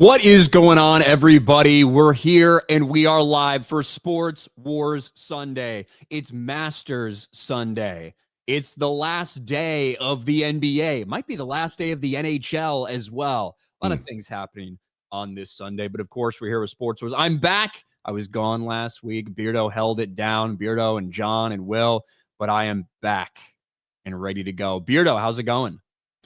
What is going on, everybody? We're here and we are live for Sports Wars Sunday. It's Masters Sunday. It's the last day of the NBA. It might be the last day of the NHL as well. A lot of things happening on this Sunday, but of course, we're here with Sports Wars. I'm back. I was gone last week. Beardo held it down, Beardo and John and Will, but I am back and ready to go. Beardo, how's it going?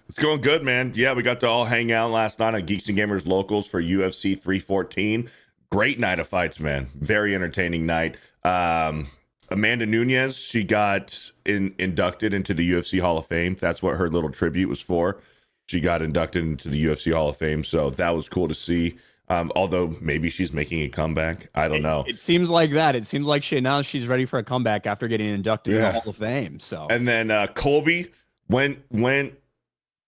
It's going good, man. Yeah, we got to all hang out last night on Geeks and Gamers Locals for UFC 314. Great night of fights, man. Very entertaining night. Amanda Nunes, she got inducted into the UFC Hall of Fame. That's what her little tribute was for. She got inducted into the UFC Hall of Fame, so that was cool to see. Although maybe she's making a comeback. I don't know. It seems like that. It seems like she's ready for a comeback after getting inducted in the Hall of Fame. So, and then Colby went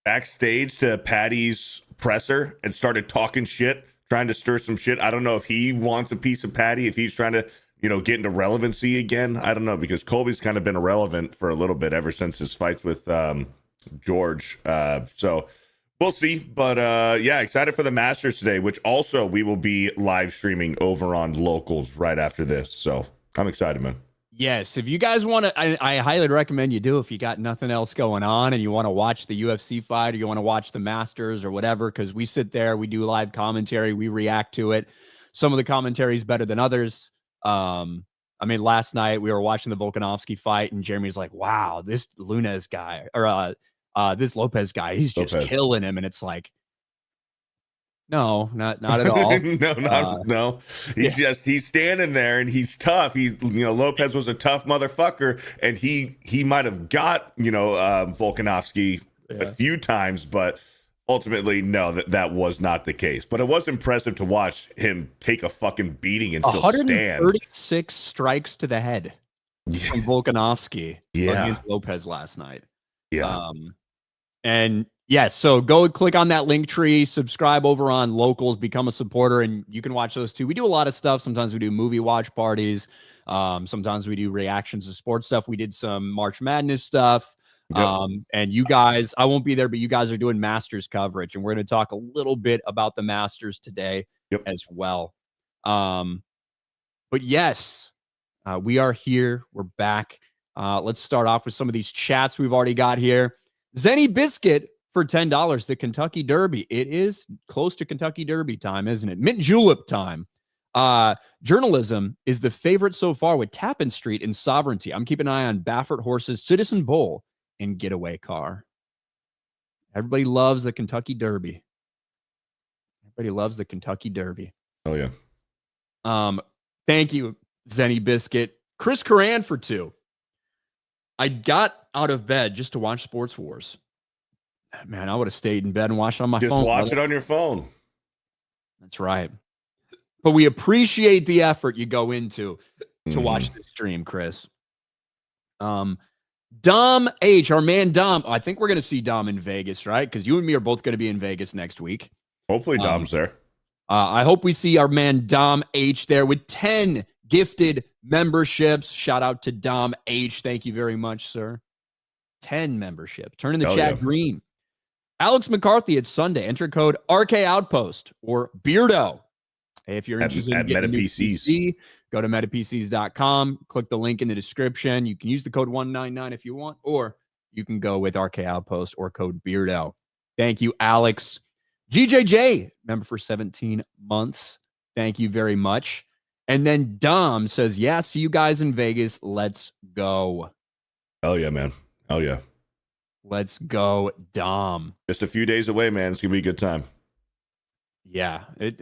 backstage to Patty's presser and started talking shit, trying to stir some shit. I don't know if he wants a piece of Patty, if he's trying to, get into relevancy again. I don't know, because Colby's kind of been irrelevant for a little bit ever since his fights with George. So we'll see. But yeah, excited for the Masters today, which also we will be live streaming over on Locals right after this. So I'm excited, man. Yes, if you guys want to, I highly recommend you do if you got nothing else going on and you want to watch the UFC fight or you want to watch the Masters or whatever, because we sit there, we do live commentary, we react to it. Some of the commentary is better than others. Last night we were watching the Volkanovski fight and Jeremy's like, wow, this Nunes guy or this Lopez guy, he's just killing him. And it's like, no, not at all. No. He's standing there and he's tough. Lopez was a tough motherfucker, and he might have got Volkanovski a few times, but ultimately no, that was not the case. But it was impressive to watch him take a fucking beating and still stand. 136 strikes to the head from Volkanovski against Lopez last night. Yeah. And yes, so go click on that link tree, subscribe over on Locals, become a supporter, and you can watch those too. We do a lot of stuff. Sometimes we do movie watch parties. Sometimes we do reactions to sports stuff. We did some March Madness stuff. Yep. And you guys, I won't be there, but you guys are doing Masters coverage, and we're going to talk a little bit about the Masters today as well. But yes, we are here. We're back. Let's start off with some of these chats we've already got here. Zenny Biscuit for $10, the Kentucky Derby. It is close to Kentucky Derby time, isn't it? Mint Julep time. Journalism is the favorite so far with Tappan Street and Sovereignty. I'm keeping an eye on Baffert Horses, Citizen Bowl, and Getaway Car. Everybody loves the Kentucky Derby. Everybody loves the Kentucky Derby. Oh, yeah. Thank you, Zenny Biscuit. Chris Coran for $2. I got out of bed just to watch Sports Wars. Man, I would have stayed in bed and watched it on my phone. Just watch it on your phone. That's right. But we appreciate the effort you go into to watch this stream, Chris. Dom H, our man Dom. I think we're going to see Dom in Vegas, right? Because you and me are both going to be in Vegas next week. Hopefully Dom's there. I hope we see our man Dom H there with 10 gifted memberships. Shout out to Dom H. Thank you very much, sir. 10 memberships. Turn in the chat green. Alex McCarthy, it's Sunday. Enter code RK Outpost or Beardo. If you're interested in getting a PC, go to metapcs.com. Click the link in the description. You can use the code 199 if you want, or you can go with RK Outpost or code Beardo. Thank you, Alex. GJJ, member for 17 months. Thank you very much. And then Dom says, yeah, see you guys in Vegas. Let's go. Oh, yeah, man. Oh, yeah. Let's go, Dom. Just a few days away, man. It's going to be a good time. Yeah, it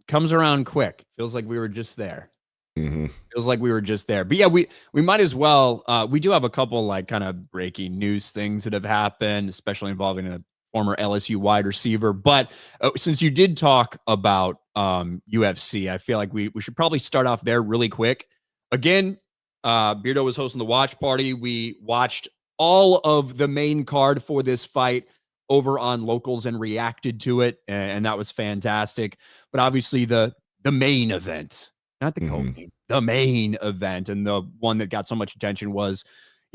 comes around quick. Feels like we were just there. Feels like we were just there. But yeah, we might as well. We do have a couple like kind of breaking news things that have happened, especially involving a former LSU wide receiver. But since you did talk about UFC, I feel like we should probably start off there really quick. Again, Beardo was hosting the watch party. We watched all of the main card for this fight over on Locals and reacted to it, and that was fantastic. But obviously the main event, not the co-main, the main event, and the one that got so much attention was,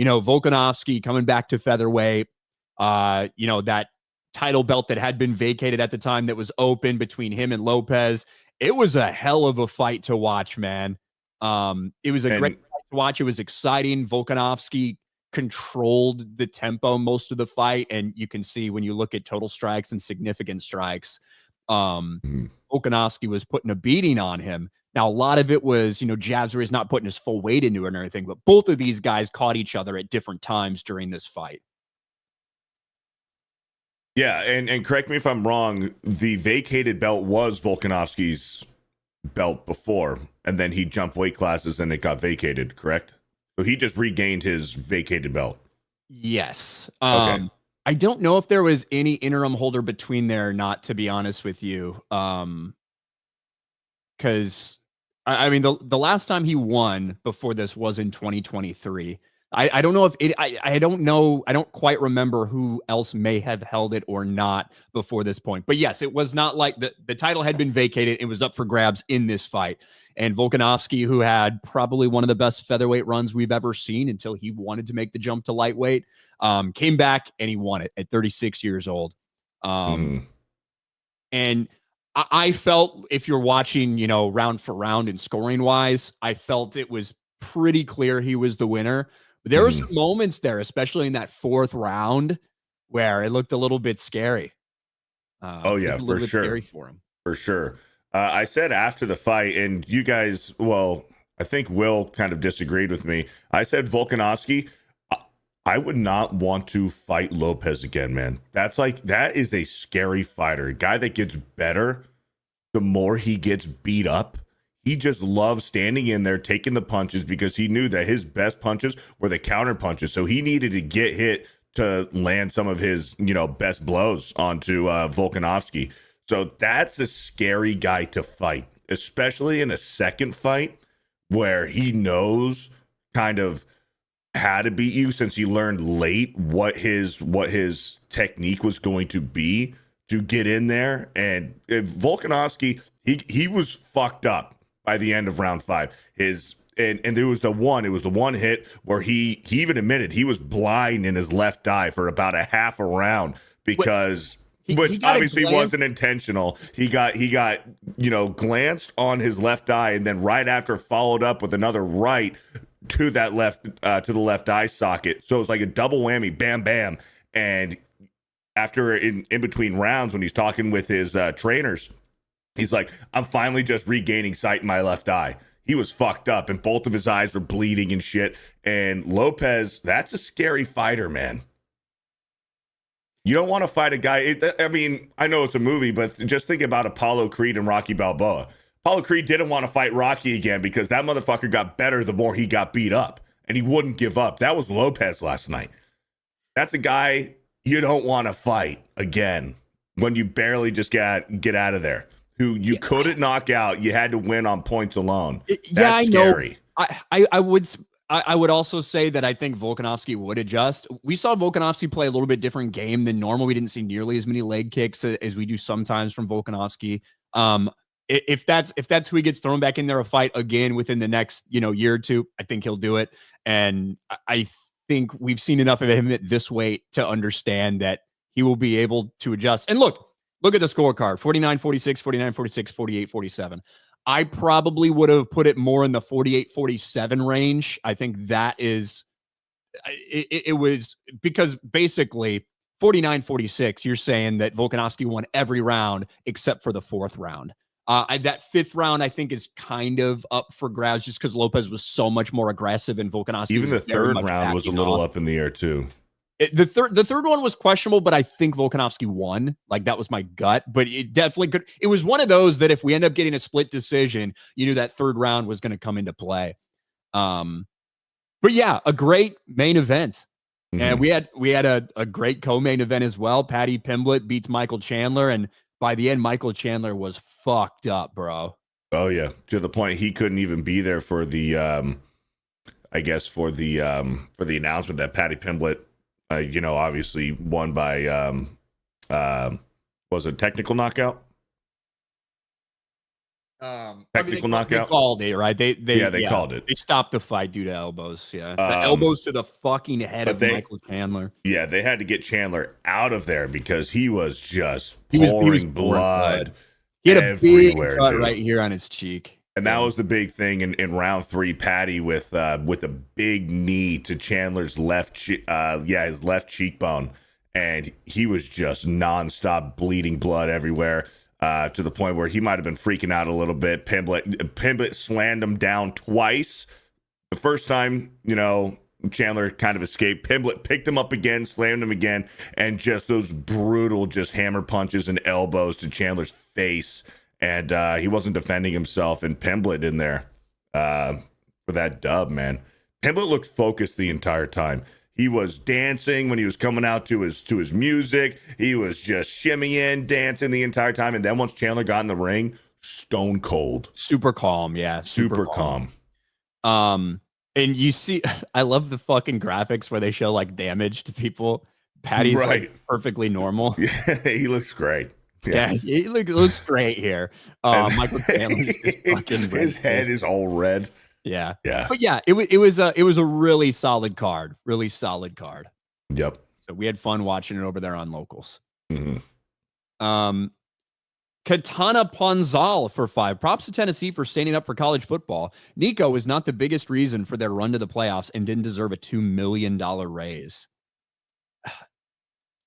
Volkanovski coming back to featherweight. That title belt that had been vacated at the time that was open between him and Lopez. It was a hell of a fight to watch, man. It was a great fight to watch. It was exciting. Volkanovski controlled the tempo most of the fight, and you can see when you look at total strikes and significant strikes, Volkanovski was putting a beating on him. Now, a lot of it was, jabs where he's not putting his full weight into it or anything, but both of these guys caught each other at different times during this fight. Yeah, and correct me if I'm wrong, the vacated belt was Volkanovski's belt before, and then he jumped weight classes and it got vacated, correct? So he just regained his vacated belt. Yes. Okay. I don't know if there was any interim holder between there or not, to be honest with you. Because I mean, the last time he won before this was in 2023. I don't know if it, I don't know. I don't quite remember who else may have held it or not before this point. But yes, it was not like the title had been vacated. It was up for grabs in this fight. And Volkanovski, who had probably one of the best featherweight runs we've ever seen until he wanted to make the jump to lightweight, came back and he won it at 36 years old. And I felt, if you're watching, round for round and scoring wise, I felt it was pretty clear he was the winner. But there were some moments there, especially in that fourth round, where it looked a little bit scary. For sure. Scary for him. For sure. I said after the fight, and you guys, well, I think Will kind of disagreed with me. I said Volkanovski, I would not want to fight Lopez again, man. That is a scary fighter. A guy that gets better the more he gets beat up. He just loves standing in there, taking the punches, because he knew that his best punches were the counter punches. So he needed to get hit to land some of his, best blows onto Volkanovski. So that's a scary guy to fight, especially in a second fight where he knows kind of how to beat you, since he learned late what his technique was going to be to get in there. And Volkanovski, he was fucked up by the end of round 5. And there was the one hit where he even admitted he was blind in his left eye for about a half a round, because which obviously wasn't intentional. He got glanced on his left eye, and then right after followed up with another right to that to the left eye socket. So it's like a double whammy, bam bam. And after in between rounds, when he's talking with his trainers, he's like, I'm finally just regaining sight in my left eye. He was fucked up, and both of his eyes were bleeding and shit. And Lopez, that's a scary fighter, man. You don't want to fight a guy. I mean, I know it's a movie, but just think about Apollo Creed and Rocky Balboa. Apollo Creed didn't want to fight Rocky again because that motherfucker got better the more he got beat up, and he wouldn't give up. That was Lopez last night. That's a guy you don't want to fight again when you barely just get out of there. Who you couldn't knock out, you had to win on points alone. That's scary. I would also say that I think Volkanovski would adjust. We saw Volkanovski play a little bit different game than normal. We didn't see nearly as many leg kicks as we do sometimes from Volkanovski. If that's who he gets thrown back in there a fight again within the next year or two, I think he'll do it. And I think we've seen enough of him at this weight to understand that he will be able to adjust. And look at the scorecard: 49-46, 49-46, 48-47. I probably would have put it more in the 48-47 range. I think that is it was because basically 49-46, you're saying that Volkanovski won every round except for the fourth round. That fifth round, I think, is kind of up for grabs just because Lopez was so much more aggressive, and Volkanovski even the third round was a little up in the air too. The third one was questionable, but I think Volkanovski won. Like, that was my gut, but it definitely could. It was one of those that if we end up getting a split decision, you knew that third round was going to come into play. But yeah, a great main event. Mm-hmm. And we had a great co-main event as well. Paddy Pimblett beats Michael Chandler, and by the end, Michael Chandler was fucked up, bro. Oh yeah, to the point he couldn't even be there for the for the announcement that Paddy Pimblett obviously won by was it technical knockout? Technical they knockout. called it, right? They Called it. They stopped the fight due to elbows. Yeah, the elbows to the fucking head but of they- Michael Chandler. Yeah, they had to get Chandler out of there because he was just He was pouring pouring blood He had a big everywhere, cut dude. right here on his cheek. And that was the big thing in round 3. Patty with a big knee to Chandler's his left cheekbone, and he was just nonstop bleeding blood everywhere, to the point where he might have been freaking out a little bit. Pimblett slammed him down twice. The first time, Chandler kind of escaped. Pimblett picked him up again, slammed him again, and just those brutal, just hammer punches and elbows to Chandler's face. And he wasn't defending himself, and Pimblett in there for that dub, man. Pimblett looked focused the entire time. He was dancing when he was coming out to his music. He was just shimmying, dancing the entire time. And then once Chandler got in the ring, stone cold. Super calm, yeah. Super calm. And you see, I love the fucking graphics where they show like damage to people. Patty's like perfectly normal. Yeah, he looks great. Yeah, he looks great here. Michael Chandler's just fucking his head is all red. Yeah. Yeah. But yeah, it was a really solid card. Really solid card. Yep. So we had fun watching it over there on Locals. Mm-hmm. Katana Ponzal for 5. Props to Tennessee for standing up for college football. Nico is not the biggest reason for their run to the playoffs and didn't deserve a $2 million raise.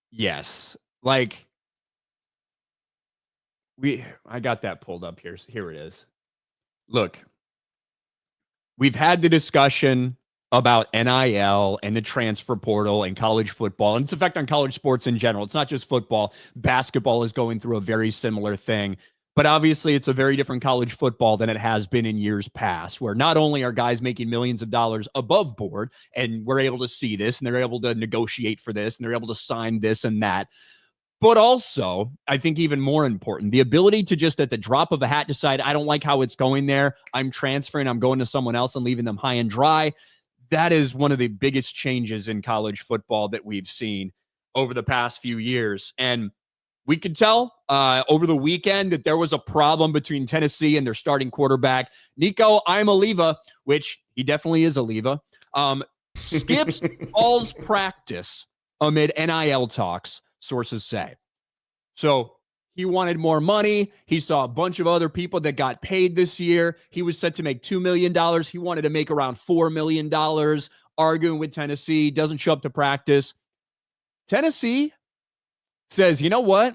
Yes. Like, I got that pulled up here. Here it is. Look, we've had the discussion about NIL and the transfer portal and college football and its effect on college sports in general. It's not just football. Basketball is going through a very similar thing. But obviously, it's a very different college football than it has been in years past, where not only are guys making millions of dollars above board, and we're able to see this, and they're able to negotiate for this, and they're able to sign this and that, but also, I think even more important, the ability to just at the drop of a hat decide, I don't like how it's going there, I'm transferring, I'm going to someone else and leaving them high and dry. That is one of the biggest changes in college football that we've seen over the past few years. And we could tell over the weekend that there was a problem between Tennessee and their starting quarterback, Nico Iamaleava, which he definitely is Aliva, skips all's practice amid NIL talks, sources say. So he wanted more money. He saw a bunch of other people that got paid this year. He was set to make $2 million. He wanted to make around $4 million, arguing with Tennessee, doesn't show up to practice. Tennessee says, you know what?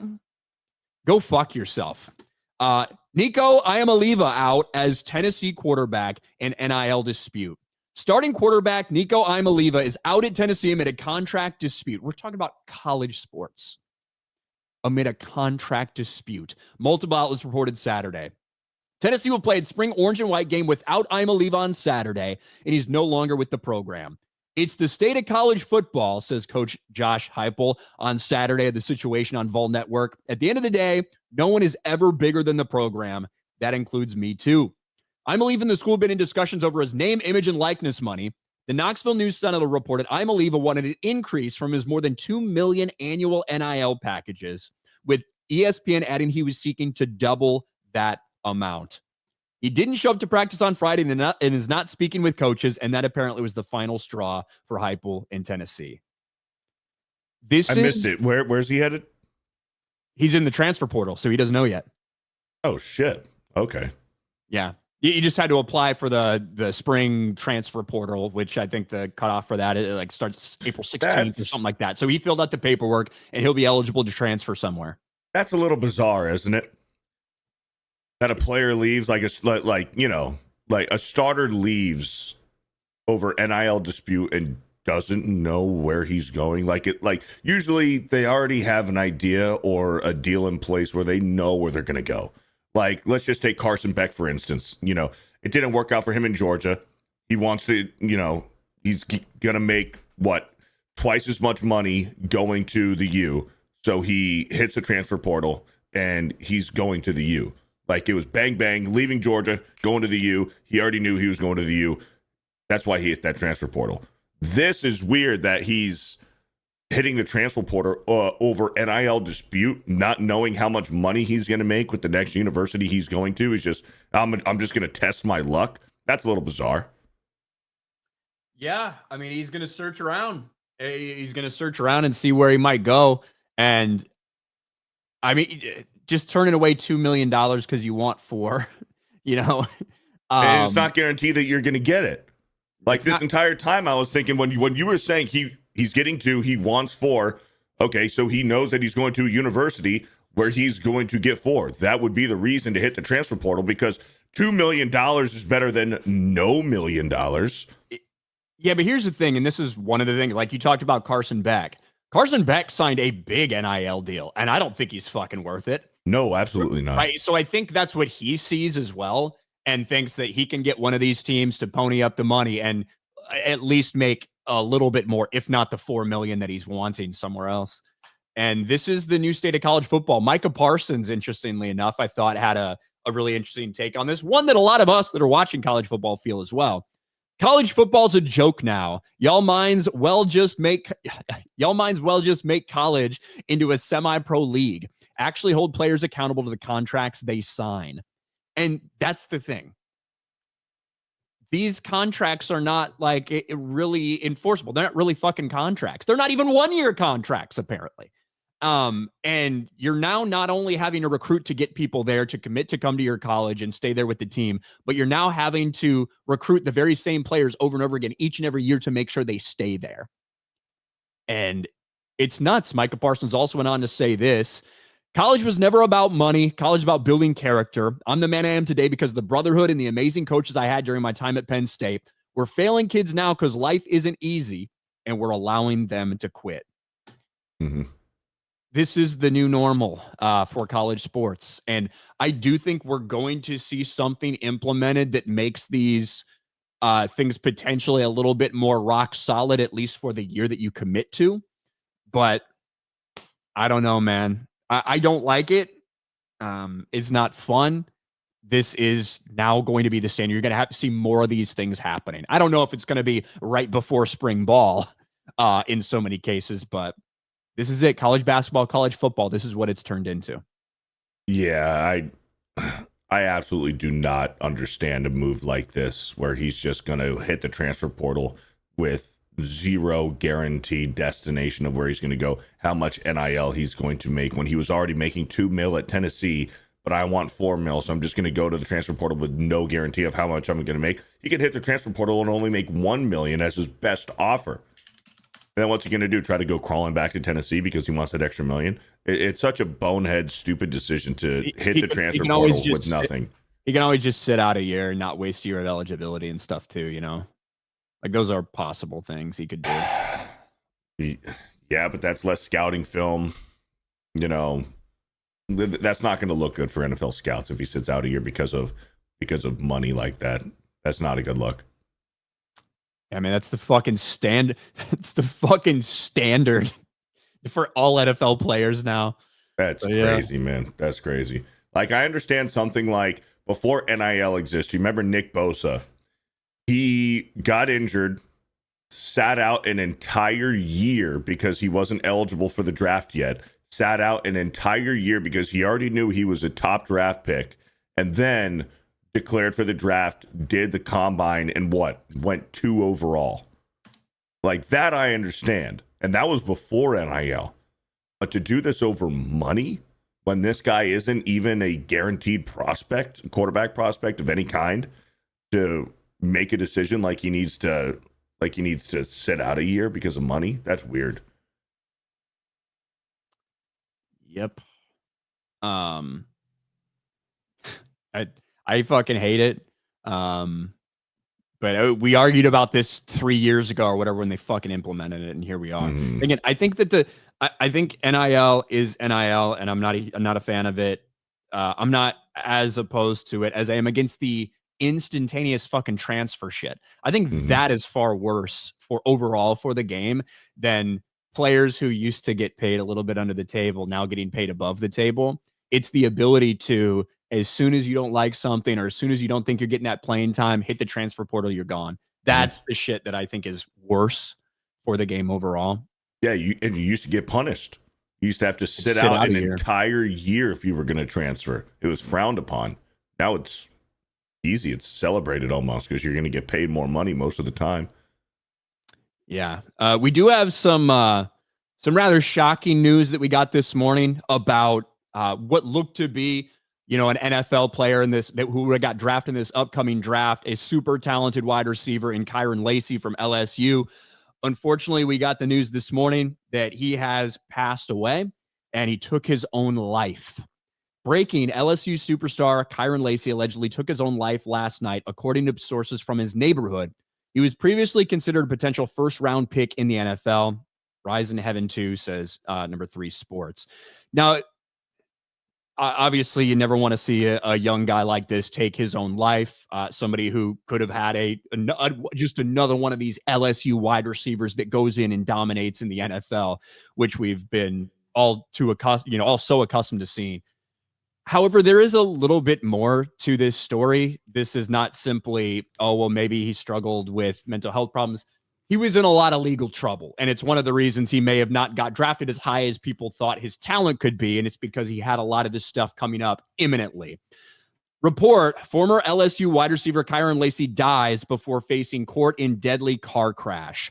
Go fuck yourself. Nico Iamaleava out as Tennessee quarterback in NIL dispute. Starting quarterback Nico Iamaleava is out at Tennessee amid a contract dispute. We're talking about college sports. Amid a contract dispute. Multiple outlets reported Saturday. Tennessee will play its spring orange and white game without Iamaleava on Saturday, and he's no longer with the program. It's the state of college football, says Coach Josh Heupel on Saturday of the situation on Vol Network. At the end of the day, no one is ever bigger than the program. That includes me too. Iamaleava the school have been in discussions over his name, image, and likeness money. The Knoxville News-Sentinel reported Iamaleava wanted an increase from his more than $2 million annual NIL packages, with ESPN adding he was seeking to double that amount. He didn't show up to practice on Friday and is not speaking with coaches, and that apparently was the final straw for Heupel in Tennessee. I missed it. Where's he headed? He's in the transfer portal, so he doesn't know yet. Oh, shit. Okay. Yeah. You just had to apply for the spring transfer portal, which I think the cutoff for that it starts April 16th or something like that. So he filled out the paperwork, and he'll be eligible to transfer somewhere. That's a little bizarre, isn't it? That a player leaves, like a starter leaves over NIL dispute and doesn't know where he's going. Usually they already have an idea or a deal in place where they know where they're going to go. Like, let's just take Carson Beck, for instance. It didn't work out for him in Georgia. He wants to, he's going to make twice as much money going to the U. So he hits the transfer portal and he's going to the U. Like, it was bang, bang, leaving Georgia, going to the U. He already knew he was going to the U. That's why he hit that transfer portal. This is weird that he's hitting the transfer portal over NIL dispute, not knowing how much money he's going to make with the next university he's going to, is just, I'm just going to test my luck. That's a little bizarre. Yeah, I mean, he's going to search around. He's going to search around and see where he might go. And I mean, just turning away $2 million because you want $4, you know. And it's not guaranteed that you're going to get it. Like this entire time, I was thinking when you were saying he's getting $2, he wants $4. Okay, so he knows that he's going to a university where he's going to get $4. That would be the reason to hit the transfer portal, because $2 million is better than no $1 million. Yeah, but here's the thing, and this is one of the things, like you talked about Carson Beck. Carson Beck signed a big NIL deal, and I don't think he's fucking worth it. No, absolutely not. Right. So I think that's what he sees as well, and thinks that he can get one of these teams to pony up the money and at least make a little bit more, if not the $4 million that he's wanting somewhere else. And this is the new state of college football. Micah Parsons, interestingly enough, I thought had a really interesting take on this, one that a lot of us that are watching college football feel as well. College football's a joke now. Y'all minds well just make college into a semi-pro league. Actually hold players accountable to the contracts they sign. And that's the thing. These contracts are not like really enforceable. They're not really fucking contracts. They're not even 1-year contracts, apparently. And you're now not only having to recruit to get people there to commit to come to your college and stay there with the team, but you're now having to recruit the very same players over and over again each and every year to make sure they stay there. And it's nuts. Micah Parsons also went on to say this: college was never about money. College is about building character. I'm the man I am today because of the brotherhood and the amazing coaches I had during my time at Penn State. We're failing kids now because life isn't easy, and we're allowing them to quit. Mm-hmm. This is the new normal for college sports. And I do think we're going to see something implemented that makes these things potentially a little bit more rock solid, at least for the year that you commit to. But I don't know, man. I don't like it. It's not fun. This is now going to be the standard. You're going to have to see more of these things happening. I don't know if it's going to be right before spring ball in so many cases, but this is it. College basketball, college football. This is what it's turned into. Yeah, I absolutely do not understand a move like this where he's just going to hit the transfer portal with zero guaranteed destination of where he's going to go, how much NIL he's going to make, when he was already making $2 million at Tennessee, but I want $4 million, so I'm just going to go to the transfer portal with no guarantee of how much I'm going to make. He could hit the transfer portal and only make $1 million as his best offer. And then what's he going to do? Try to go crawling back to Tennessee because he wants that extra $1 million? It's such a bonehead, stupid decision to hit the transfer portal with nothing. He can always just sit out a year and not waste a year of eligibility and stuff too, you know? Like, those are possible things he could do. Yeah, but that's less scouting film. You know, that's not going to look good for NFL scouts if he sits out a year because of money like that. That's not a good look. I mean, that's the fucking standard. That's the fucking standard for all NFL players now. That's crazy, man. That's crazy. Like, I understand something like before NIL exists. You remember Nick Bosa? He got injured, sat out an entire year because he wasn't eligible for the draft yet. Sat out an entire year because he already knew he was a top draft pick, and then declared for the draft, did the combine, and went 2 overall. Like, that I understand. And that was before NIL. But to do this over money when this guy isn't even a guaranteed prospect, quarterback prospect of any kind, to make a decision like he needs to sit out a year because of money, that's weird. Yep. I fucking hate it. But we argued about this 3 years ago or whatever when they fucking implemented it, and here we are. Again, I think that I think NIL is NIL, and I'm not a fan of it. I'm not as opposed to it as I am against the instantaneous fucking transfer shit. I think that is far worse for overall for the game than players who used to get paid a little bit under the table now getting paid above the table. It's the ability to, as soon as you don't like something or as soon as you don't think you're getting that playing time, hit the transfer portal, you're gone. That's the shit that I think is worse for the game overall. Yeah, and you used to get punished. You used to have to sit out an entire year if you were going to transfer. It was frowned upon. Now it's easy. It's celebrated almost because you're going to get paid more money most of the time. Yeah. We do have some rather shocking news that we got this morning about what looked to be, an NFL player who got drafted in this upcoming draft, a super talented wide receiver in Kyron Lacy from LSU. Unfortunately, we got the news this morning that he has passed away and he took his own life. Breaking, LSU superstar Kyron Lacy allegedly took his own life last night, according to sources from his neighborhood. He was previously considered a potential first-round pick in the NFL. Rise in Heaven 2 says number 3 Sports. Now, obviously, you never want to see a young guy like this take his own life. Somebody who could have had just another one of these LSU wide receivers that goes in and dominates in the NFL, which we've been all so accustomed to seeing. However, there is a little bit more to this story. This is not simply, maybe he struggled with mental health problems. He was in a lot of legal trouble, and it's one of the reasons he may have not got drafted as high as people thought his talent could be, and it's because he had a lot of this stuff coming up imminently. Report, former LSU wide receiver Kyron Lacy dies before facing court in deadly car crash.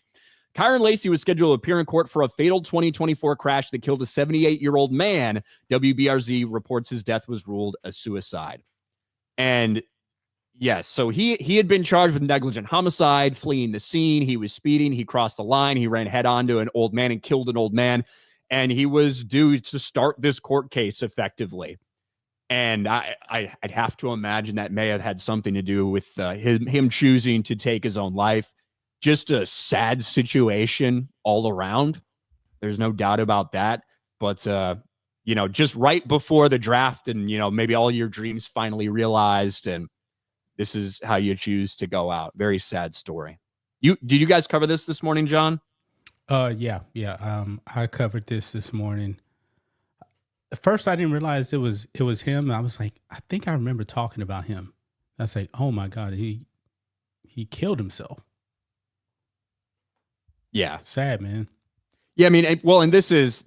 Kyron Lacy was scheduled to appear in court for a fatal 2024 crash that killed a 78-year-old man. WBRZ reports his death was ruled a suicide. And yes, so he had been charged with negligent homicide, fleeing the scene. He was speeding. He crossed the line. He ran head on to an old man and killed an old man. And he was due to start this court case effectively. And I'd have to imagine that may have had something to do with him choosing to take his own life. Just a sad situation all around. There's no doubt about that. But, just right before the draft and, maybe all your dreams finally realized, and this is how you choose to go out. Very sad story. Did you guys cover this morning, John? Yeah. I covered this morning. At first, I didn't realize it was him. I was like, I think I remember talking about him. I was like, oh my God, he killed himself. Yeah, sad, man. Yeah, I mean, and this is.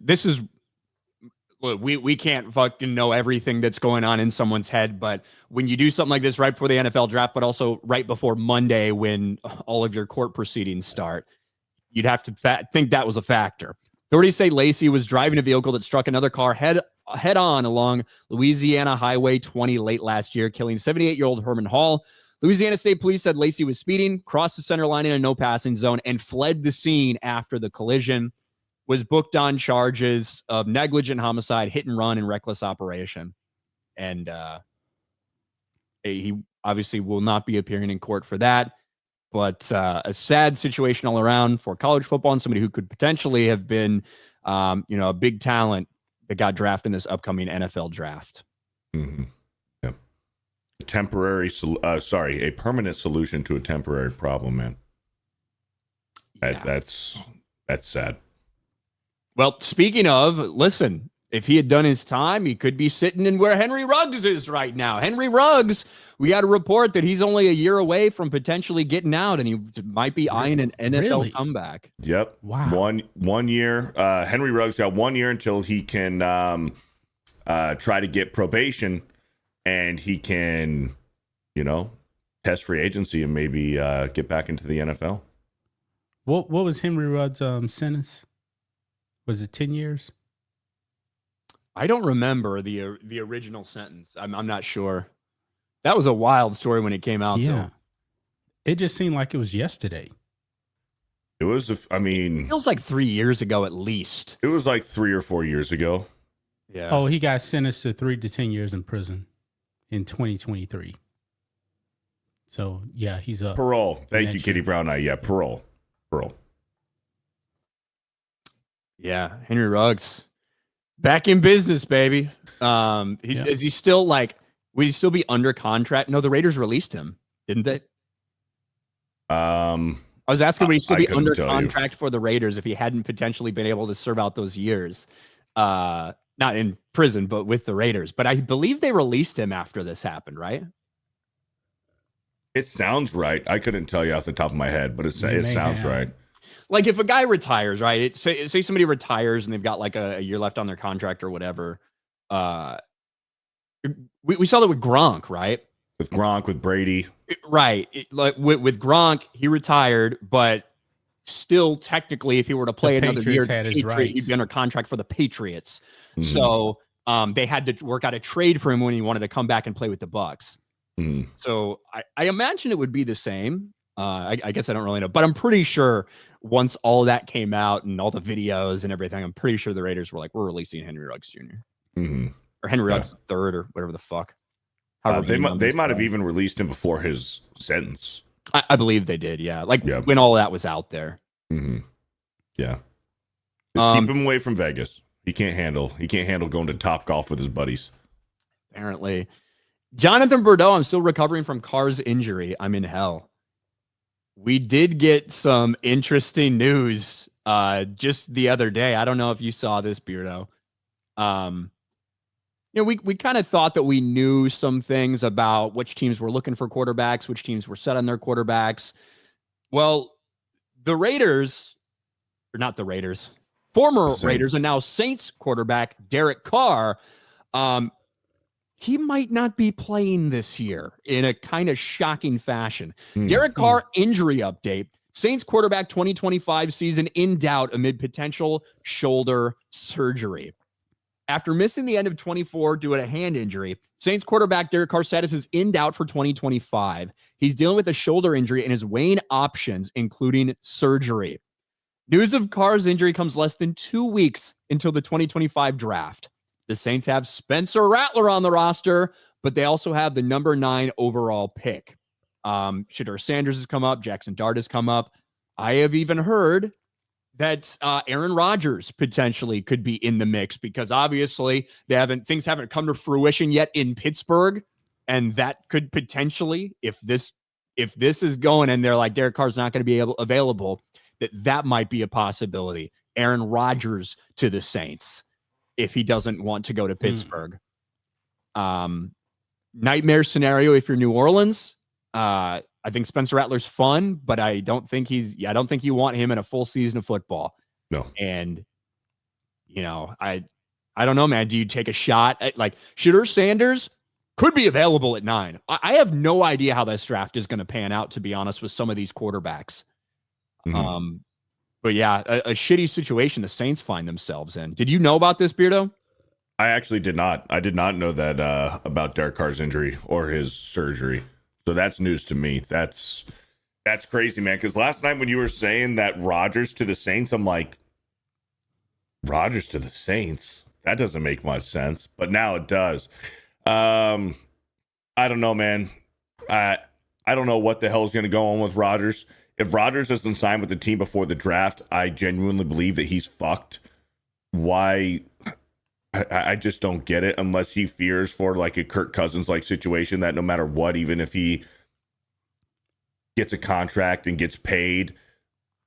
Look, we can't fucking know everything that's going on in someone's head, but when you do something like this right before the NFL draft, but also right before Monday when all of your court proceedings start, you'd have to think that was a factor. Authorities say Lacy was driving a vehicle that struck another car head on along Louisiana Highway 20 late last year, killing 78-year-old Herman Hall. Louisiana State Police said Lacy was speeding, crossed the center line in a no-passing zone, and fled the scene after the collision. Was booked on charges of negligent homicide, hit and run, and reckless operation. And he obviously will not be appearing in court for that. But a sad situation all around for college football and somebody who could potentially have been, a big talent that got drafted in this upcoming NFL draft. Mm-hmm. Yeah. A permanent solution to a temporary problem, man. Yeah. That's sad. Well, speaking of, listen, if he had done his time, he could be sitting in where Henry Ruggs is right now. Henry Ruggs, we got a report that he's only a year away from potentially getting out, and he might be eyeing an NFL comeback. Yep. Wow. One year. Henry Ruggs got 1 year until he can try to get probation, and he can, test free agency and maybe get back into the NFL. What was Henry Ruggs' sentence? Was it 10 years? I don't remember the original sentence. I'm not sure. That was a wild story when it came out, though. It just seemed like it was yesterday. It was, it feels like 3 years ago at least. It was like 3 or 4 years ago. Yeah. Oh, he got sentenced to 3 to 10 years in prison in 2023. So, yeah, he's up. Parole. Thank you, Kitty Brown. Yeah, parole. Yeah, Henry Ruggs back in business, baby. Is he still would he still be under contract? No, the Raiders released him, didn't they? I was asking would he still be under contract for the Raiders if he hadn't potentially been able to serve out those years. Not in prison, but with the Raiders. But I believe they released him after this happened, right? It sounds right. I couldn't tell you off the top of my head, but it sounds right. Like if a guy retires, right? Say somebody retires and they've got like a year left on their contract or whatever. We saw that with Gronk, right? With Gronk, with Brady. Right. Like with Gronk, he retired, but still technically, if he were to play another year, he'd be under contract for the Patriots. Mm-hmm. So they had to work out a trade for him when he wanted to come back and play with the Bucks. Mm-hmm. So I imagine it would be the same. I guess I don't really know, but I'm pretty sure once all that came out and all the videos and everything, I'm pretty sure the Raiders were like, we're releasing Henry Ruggs Jr. Mm-hmm. Or Henry Ruggs III or whatever the fuck. They might have even released him before his sentence. I believe they did, yeah. When all that was out there. Mm-hmm. Yeah. Just keep him away from Vegas. He can't handle going to Top Golf with his buddies. Apparently. Jonathan Bordeaux, I'm still recovering from Carr's injury. I'm in hell. We did get some interesting news just the other day. I don't know if you saw this, Beardo. We kind of thought that we knew some things about which teams were looking for quarterbacks, which teams were set on their quarterbacks. Well, the Raiders, or not the Raiders, former Raiders and now Saints quarterback Derek Carr, he might not be playing this year in a kind of shocking fashion. Derek Carr injury update. Saints quarterback 2025 season in doubt amid potential shoulder surgery. After missing the end of 24 due to a hand injury, Saints quarterback Derek Carr's status is in doubt for 2025. He's dealing with a shoulder injury and is weighing options, including surgery. News of Carr's injury comes less than 2 weeks until the 2025 draft. The Saints have Spencer Rattler on the roster, but they also have the number 9 overall pick. Shedeur Sanders has come up. Jackson Dart has come up. I have even heard that Aaron Rodgers potentially could be in the mix because obviously things haven't come to fruition yet in Pittsburgh, and that could potentially, if this is going and they're like Derek Carr's not going to be available, that might be a possibility. Aaron Rodgers to the Saints if he doesn't want to go to Pittsburgh. Nightmare scenario if you're New Orleans. I think Spencer Rattler's fun, but I don't think you want him in a full season of football. No. And, I don't know, man. Do you take a shot at Shedeur Sanders could be available at 9. I have no idea how this draft is going to pan out, to be honest, with some of these quarterbacks. Mm-hmm. But yeah, a shitty situation the Saints find themselves in. Did you know about this, Beardo? I actually did not. I did not know that about Derek Carr's injury or his surgery. So that's news to me. That's crazy, man. Because last night when you were saying that Rodgers to the Saints, I'm like, Rodgers to the Saints? That doesn't make much sense. But now it does. I don't know, man. I don't know what the hell is going to go on with Rodgers. If Rodgers doesn't sign with the team before the draft, I genuinely believe that he's fucked. Why? I just don't get it unless he fears for like a Kirk Cousins like situation that no matter what, even if he gets a contract and gets paid,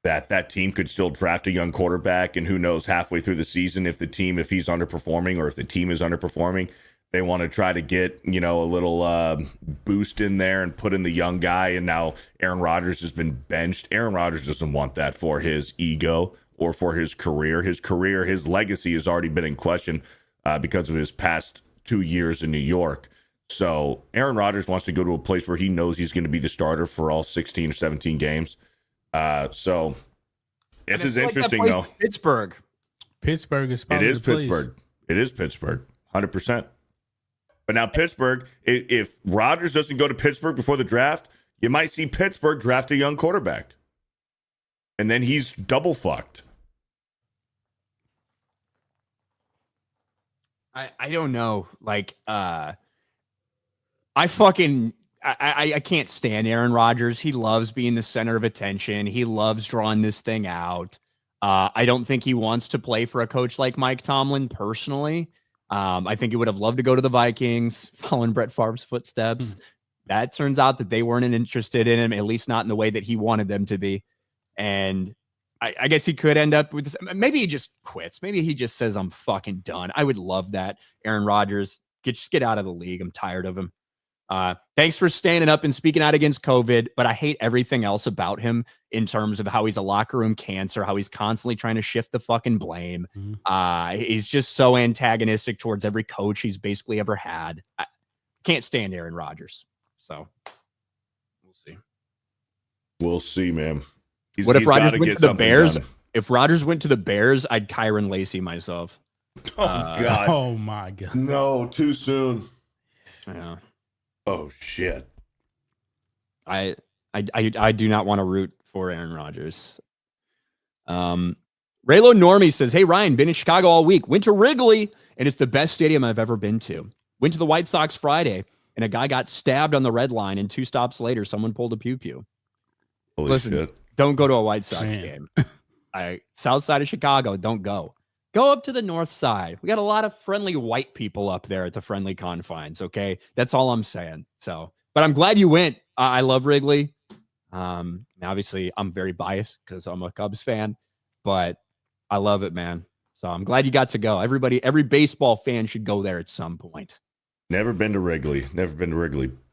that team could still draft a young quarterback. And who knows, halfway through the season, if he's underperforming or if the team is underperforming, they want to try to get, a little boost in there and put in the young guy. And now Aaron Rodgers has been benched. Aaron Rodgers doesn't want that for his ego or for his career. His legacy has already been in question because of his past 2 years in New York. So Aaron Rodgers wants to go to a place where he knows he's going to be the starter for all 16 or 17 games. So this is interesting, though. Pittsburgh is probably the place. It is Pittsburgh, 100%. But now Pittsburgh, if Rodgers doesn't go to Pittsburgh before the draft, you might see Pittsburgh draft a young quarterback. And then he's double fucked. I don't know. I can't stand Aaron Rodgers. He loves being the center of attention. He loves drawing this thing out. I don't think he wants to play for a coach like Mike Tomlin personally. I think he would have loved to go to the Vikings, following Brett Favre's footsteps. That turns out that they weren't interested in him, at least not in the way that he wanted them to be. And I guess he could end up with this. Maybe he just quits. Maybe he just says, I'm fucking done. I would love that. Aaron Rodgers, just get out of the league. I'm tired of him. Thanks for standing up and speaking out against COVID, but I hate everything else about him in terms of how he's a locker room cancer, how he's constantly trying to shift the fucking blame. He's just so antagonistic towards every coach he's basically ever had. I can't stand Aaron Rodgers. So we'll see. We'll see, man. What if Rodgers went to the Bears? If Rodgers went to the Bears, I'd Kyron Lacey myself. Oh, God. Oh, my God. No, too soon. Yeah. Oh, shit. I do not want to root for Aaron Rodgers. Raylo Normie says, hey, Ryan, been in Chicago all week. Went to Wrigley, and it's the best stadium I've ever been to. Went to the White Sox Friday, and a guy got stabbed on the red line, and 2 stops later, someone pulled a pew-pew. Holy shit. Don't go to a White Sox game. South side of Chicago, don't go. Go up to the north side. We got a lot of friendly white people up there at the friendly confines, okay? That's all I'm saying. So, but I'm glad you went. I love Wrigley. Obviously, I'm very biased because I'm a Cubs fan, but I love it, man. So I'm glad you got to go. Every baseball fan should go there at some point. Never been to Wrigley.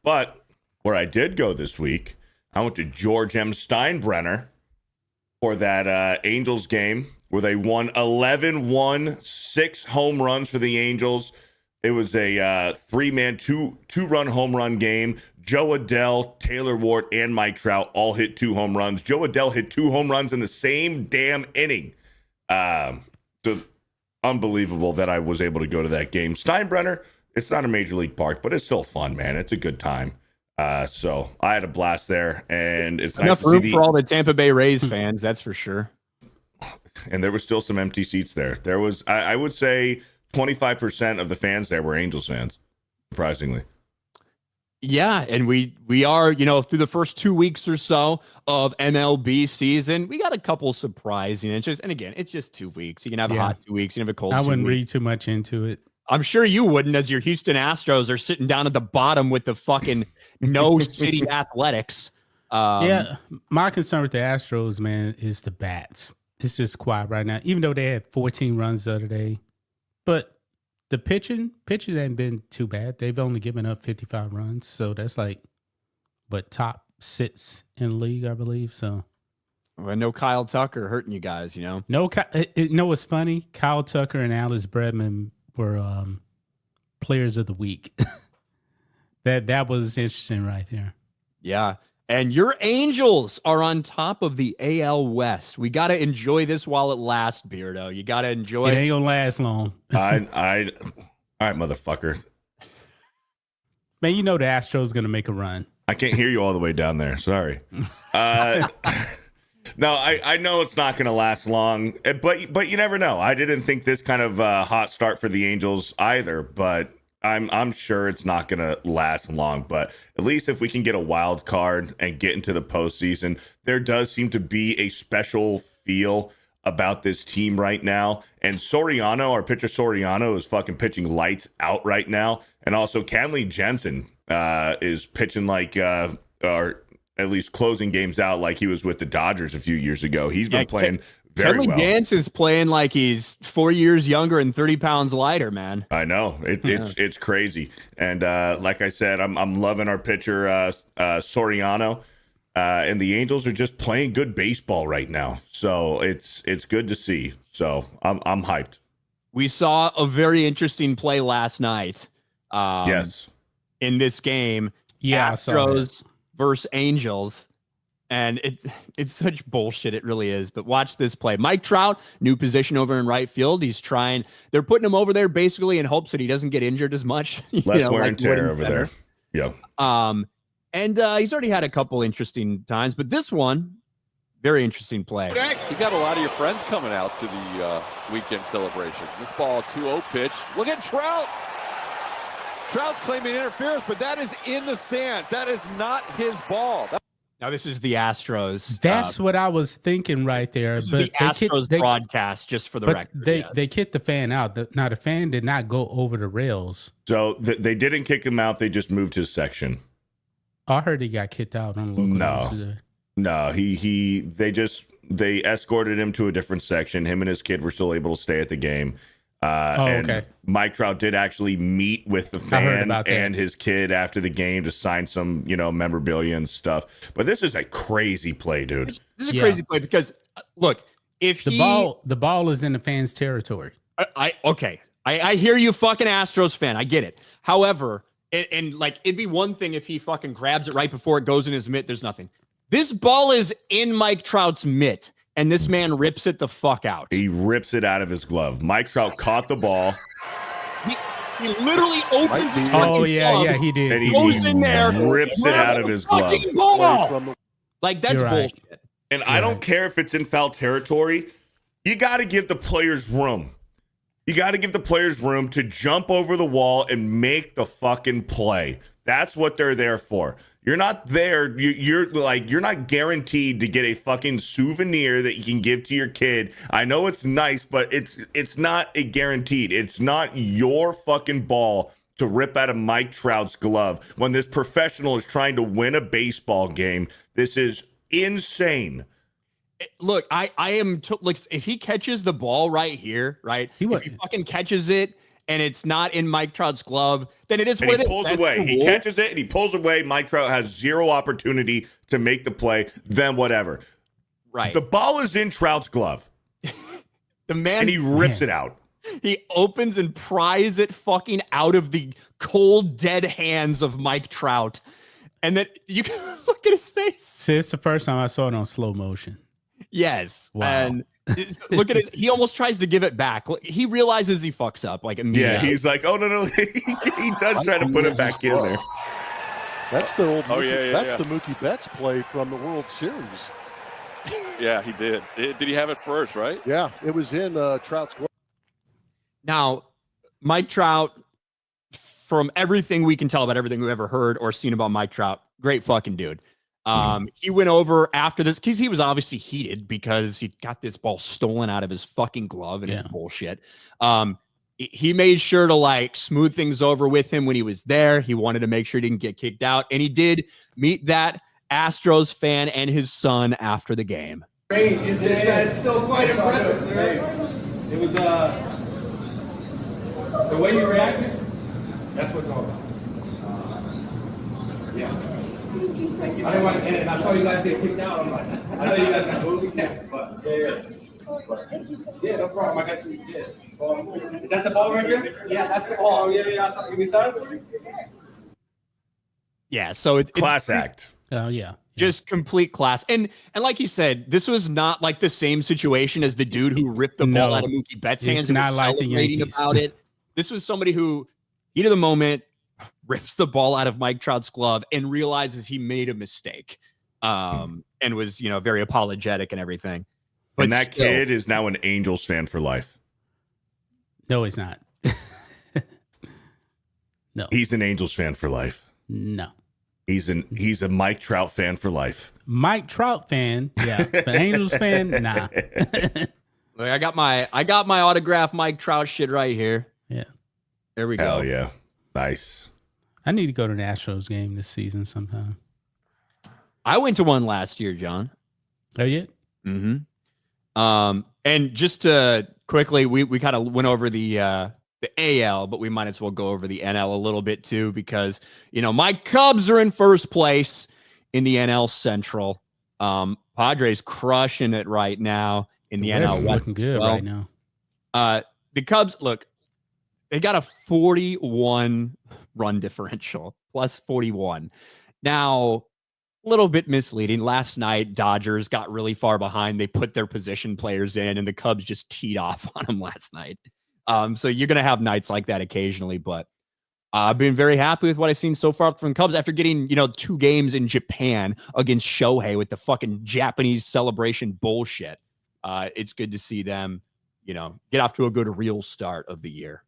But where I did go this week, I went to George M. Steinbrenner for that Angels game where they won 11-1, 6 home runs for the Angels. It was a 3-man, 2-run home run game. Joe Adell, Taylor Ward, and Mike Trout all hit 2 home runs. Joe Adell hit 2 home runs in the same damn inning. So unbelievable that I was able to go to that game. Steinbrenner, it's not a major league park, but it's still fun, man. It's a good time. So I had a blast there, and it's enough nice room for all the Tampa Bay Rays fans, that's for sure. And there was still some empty seats there. There was, I would say, 25% of the fans there were Angels fans, surprisingly. Yeah, and we are, through the first 2 weeks or so of MLB season, we got a couple surprising inches. And again, it's just 2 weeks. You can have a hot 2 weeks, you can have a cold 2 weeks. I wouldn't read too much into it. I'm sure you wouldn't, as your Houston Astros are sitting down at the bottom with the fucking no city athletics. My concern with the Astros, man, is the bats. It's just quiet right now, even though they had 14 runs the other day. But the pitching ain't been too bad. They've only given up 55 runs. So that's top 6 in the league, I believe. So, well, no Kyle Tucker hurting you guys, No, what's funny? Kyle Tucker and Alice Bregman were players of the week. that was interesting right there. Yeah. And your Angels are on top of the AL West. We got to enjoy this while it lasts, Beardo. You got to enjoy it. It ain't going to last long. All right, motherfucker. Man, you know the Astros going to make a run. I can't hear you all the way down there. Sorry. No, I know it's not going to last long, but you never know. I didn't think this kind of hot start for the Angels either, but I'm sure it's not going to last long. But at least if we can get a wild card and get into the postseason, there does seem to be a special feel about this team right now. And Soriano, our pitcher Soriano, is fucking pitching lights out right now. And also Kenley Jensen is pitching like, or at least closing games out like he was with the Dodgers a few years ago. He's been playing very well. Gantz is playing like he's 4 years younger and 30 pounds lighter, man. I know. It's crazy. And like I said, I'm loving our pitcher Soriano. And the Angels are just playing good baseball right now. So it's good to see. So I'm hyped. We saw a very interesting play last night. Yes. In this game. Yeah. Astros versus Angels. And it's such bullshit. It really is. But watch this play. Mike Trout, new position over in right field. They're putting him over there basically in hopes that he doesn't get injured as much. Less wear and tear over there. Yeah. And he's already had a couple interesting times, but this one, very interesting play. You got a lot of your friends coming out to the weekend celebration. This ball 2-0 pitch. Look at Trout. Trout's claiming interference, but that is in the stands. That is not his ball. Now, this is the Astros. That's what I was thinking right there. This is the Astros broadcast, just for the record. They kicked the fan out. Now, the fan did not go over the rails. So they didn't kick him out. They just moved his section. I heard he got kicked out on the local. No, they escorted him to a different section. Him and his kid were still able to stay at the game. Okay. Mike Trout did actually meet with the fan and his kid after the game to sign some, memorabilia and stuff. But this is a crazy play, dude. This is a crazy play because, look, if the ball is in the fans' territory. I hear you, fucking Astros fan. I get it. However, and like it'd be one thing if he fucking grabs it right before it goes in his mitt. There's nothing. This ball is in Mike Trout's mitt, and this man rips it the fuck out. He rips it out of his glove. Mike Trout caught the ball. He literally opens his glove. He did. And he goes in there, rips it out of his glove. Like, that's bullshit. And I don't care if it's in foul territory. You got to give the players room. You got to give the players room to jump over the wall and make the fucking play. That's what they're there for. You're not there. You're not guaranteed to get a fucking souvenir that you can give to your kid. I know it's nice, but it's not a guaranteed. It's not your fucking ball to rip out of Mike Trout's glove when this professional is trying to win a baseball game. This is insane. Look, I am like, if he catches the ball right here, right? If he fucking catches it and it's not in Mike Trout's glove, then it is what it is. He pulls away. He catches it and he pulls away. Mike Trout has zero opportunity to make the play. Then whatever. Right. The ball is in Trout's glove. And he rips it out. He opens and pries it fucking out of the cold, dead hands of Mike Trout. And then you can look at his face. See, it's the first time I saw it on slow motion. Yes. Wow. And look at it. He almost tries to give it back. He realizes he fucks up like immediately. Yeah, he's like, oh, no. He does try to put it back in there. That's the old that's the Mookie Betts play from the World Series. Yeah, he did. Did he have it first, right? Yeah, it was in Trout's glove. Now, Mike Trout, from everything we can tell about everything we've ever heard or seen about Mike Trout, great fucking dude. He went over after this because he was obviously heated because he got this ball stolen out of his fucking glove and it's bullshit. He made sure to like smooth things over with him when he was there. He wanted to make sure he didn't get kicked out, and he did meet that Astros fan and his son after the game. Great. It's still quite impressive, sir. It was the way you reacted. That's what it's all about. Yeah. I didn't want to end it. I saw you guys get kicked out. I'm like, I know you guys got movie cats, but yeah, no problem. I got you. Yeah. Is that the ball right here? Yeah, that's the ball. Oh, yeah. Give me some. Yeah, so it's class act. Oh, yeah. Just complete class. And like you said, this was not like the same situation as the dude who ripped the ball out of Mookie Betts' hands and was celebrating about it. This was somebody who, heat of the moment, rips the ball out of Mike Trout's glove and realizes he made a mistake, and was, very apologetic and everything. But and that kid is now an Angels fan for life. No, he's not. No. He's an Angels fan for life. No. He's a Mike Trout fan for life. Mike Trout fan, yeah. But Angels fan, nah. I got my autographed Mike Trout shit right here. Yeah. There we go. Hell yeah. Nice. I need to go to an Astros game this season sometime. I went to one last year, John. Oh, yeah? Mm-hmm. And just to quickly, we kind of went over the AL, but we might as well go over the NL a little bit too, because, my Cubs are in first place in the NL Central. Padres crushing it right now in the NL West. Looking good right now. The Cubs, look, they got a 41 run differential, plus 41. Now, a little bit misleading. Last night, Dodgers got really far behind. They put their position players in, and the Cubs just teed off on them last night. So you're going to have nights like that occasionally, but I've been very happy with what I've seen so far from the Cubs after getting, 2 games in Japan against Shohei with the fucking Japanese celebration bullshit. It's good to see them, get off to a good real start of the year.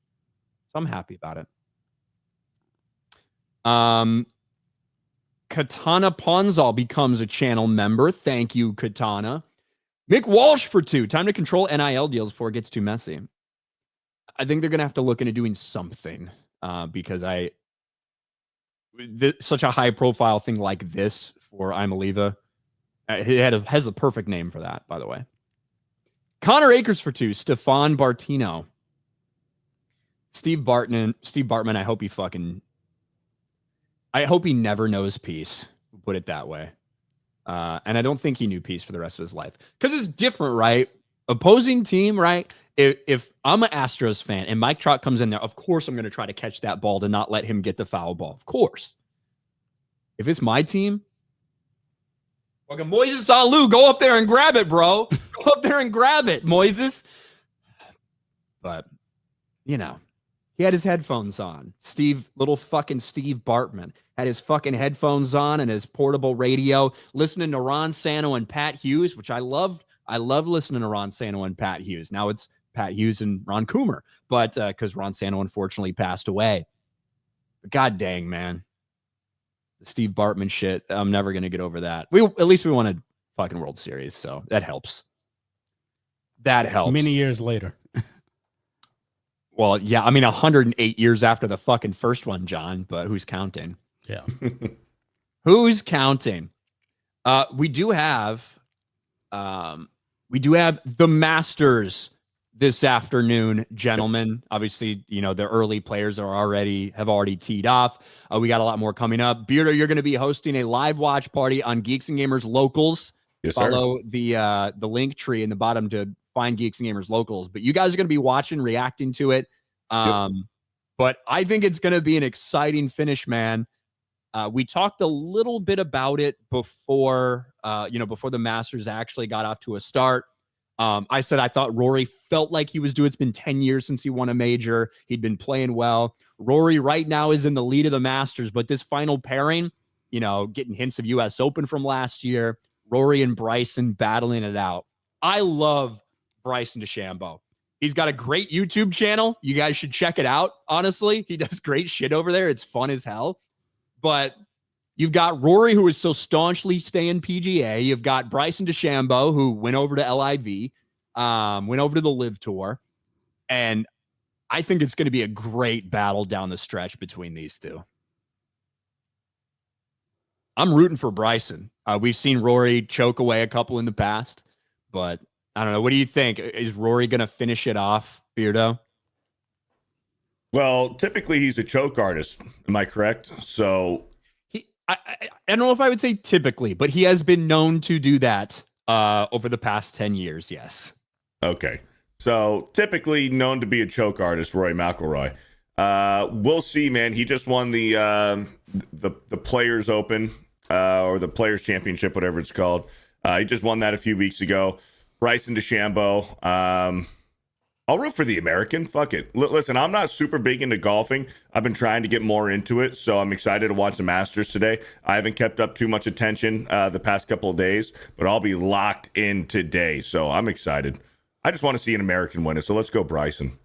So I'm happy about it. Katana Ponzal becomes a channel member. Thank you, Katana. Mick Walsh for 2. Time to control NIL deals before it gets too messy. I think they're going to have to look into doing something because such a high profile thing like this for I'm Aliva. It has a perfect name for that, by the way. Connor Akers for 2. Stefan Bartino. Steve Bartman, I hope he never knows peace. Put it that way. And I don't think he knew peace for the rest of his life. Because it's different, right? Opposing team, right? If I'm an Astros fan and Mike Trout comes in there, of course I'm going to try to catch that ball to not let him get the foul ball. Of course. If it's my team, fucking Moises Alou, go up there and grab it, bro. Go up there and grab it, Moises. But, you know, he had his headphones on. Little fucking Steve Bartman had his fucking headphones on and his portable radio, listening to Ron Santo and Pat Hughes, which I loved. I love listening to Ron Santo and Pat Hughes. Now it's Pat Hughes and Ron Coomer, but because Ron Santo unfortunately passed away. But God dang, man. The Steve Bartman shit, I'm never going to get over that. At least we won a fucking World Series, so that helps. That helps. Many years later. Well, yeah, I mean, 108 years after the fucking first one, John, but who's counting? Yeah. Who's counting? We do have the Masters this afternoon, gentlemen. Obviously, you know, the early players have already teed off. We got a lot more coming up. Beardo, you're going to be hosting a live watch party on Geeks and Gamers Locals. Yes, Follow the link tree in the bottom to find Geeks and Gamers Locals. But you guys are going to be watching, reacting to it. But I think it's going to be an exciting finish, man. We talked a little bit about it before the Masters actually got off to a start. I said I thought Rory felt like he was due. It's been 10 years since he won a major. He'd been playing well. Rory right now is in the lead of the Masters, but this final pairing, you know, getting hints of U.S. Open from last year, Rory and Bryson battling it out. I love Bryson DeChambeau. He's got a great YouTube channel. You guys should check it out. Honestly, he does great shit over there. It's fun as hell. But you've got Rory, who is so staunchly staying PGA. You've got Bryson DeChambeau, who went over to LIV, went over to the Live Tour. And I think it's going to be a great battle down the stretch between these two. I'm rooting for Bryson. We've seen Rory choke away a couple in the past, but I don't know. What do you think? Is Rory going to finish it off, Beardo? Well, typically he's a choke artist. Am I correct? So I don't know if I would say typically, but he has been known to do that over the past 10 years. Yes. Okay. So typically known to be a choke artist, Rory McIlroy. We'll see, man. He just won the Players Open or the Players Championship, whatever it's called. He just won that a few weeks ago. Bryson DeChambeau. I'll root for the American. Fuck it. Listen, I'm not super big into golfing. I've been trying to get more into it, so I'm excited to watch the Masters today. I haven't kept up too much attention the past couple of days, but I'll be locked in today, so I'm excited. I just want to see an American win it, so let's go Bryson.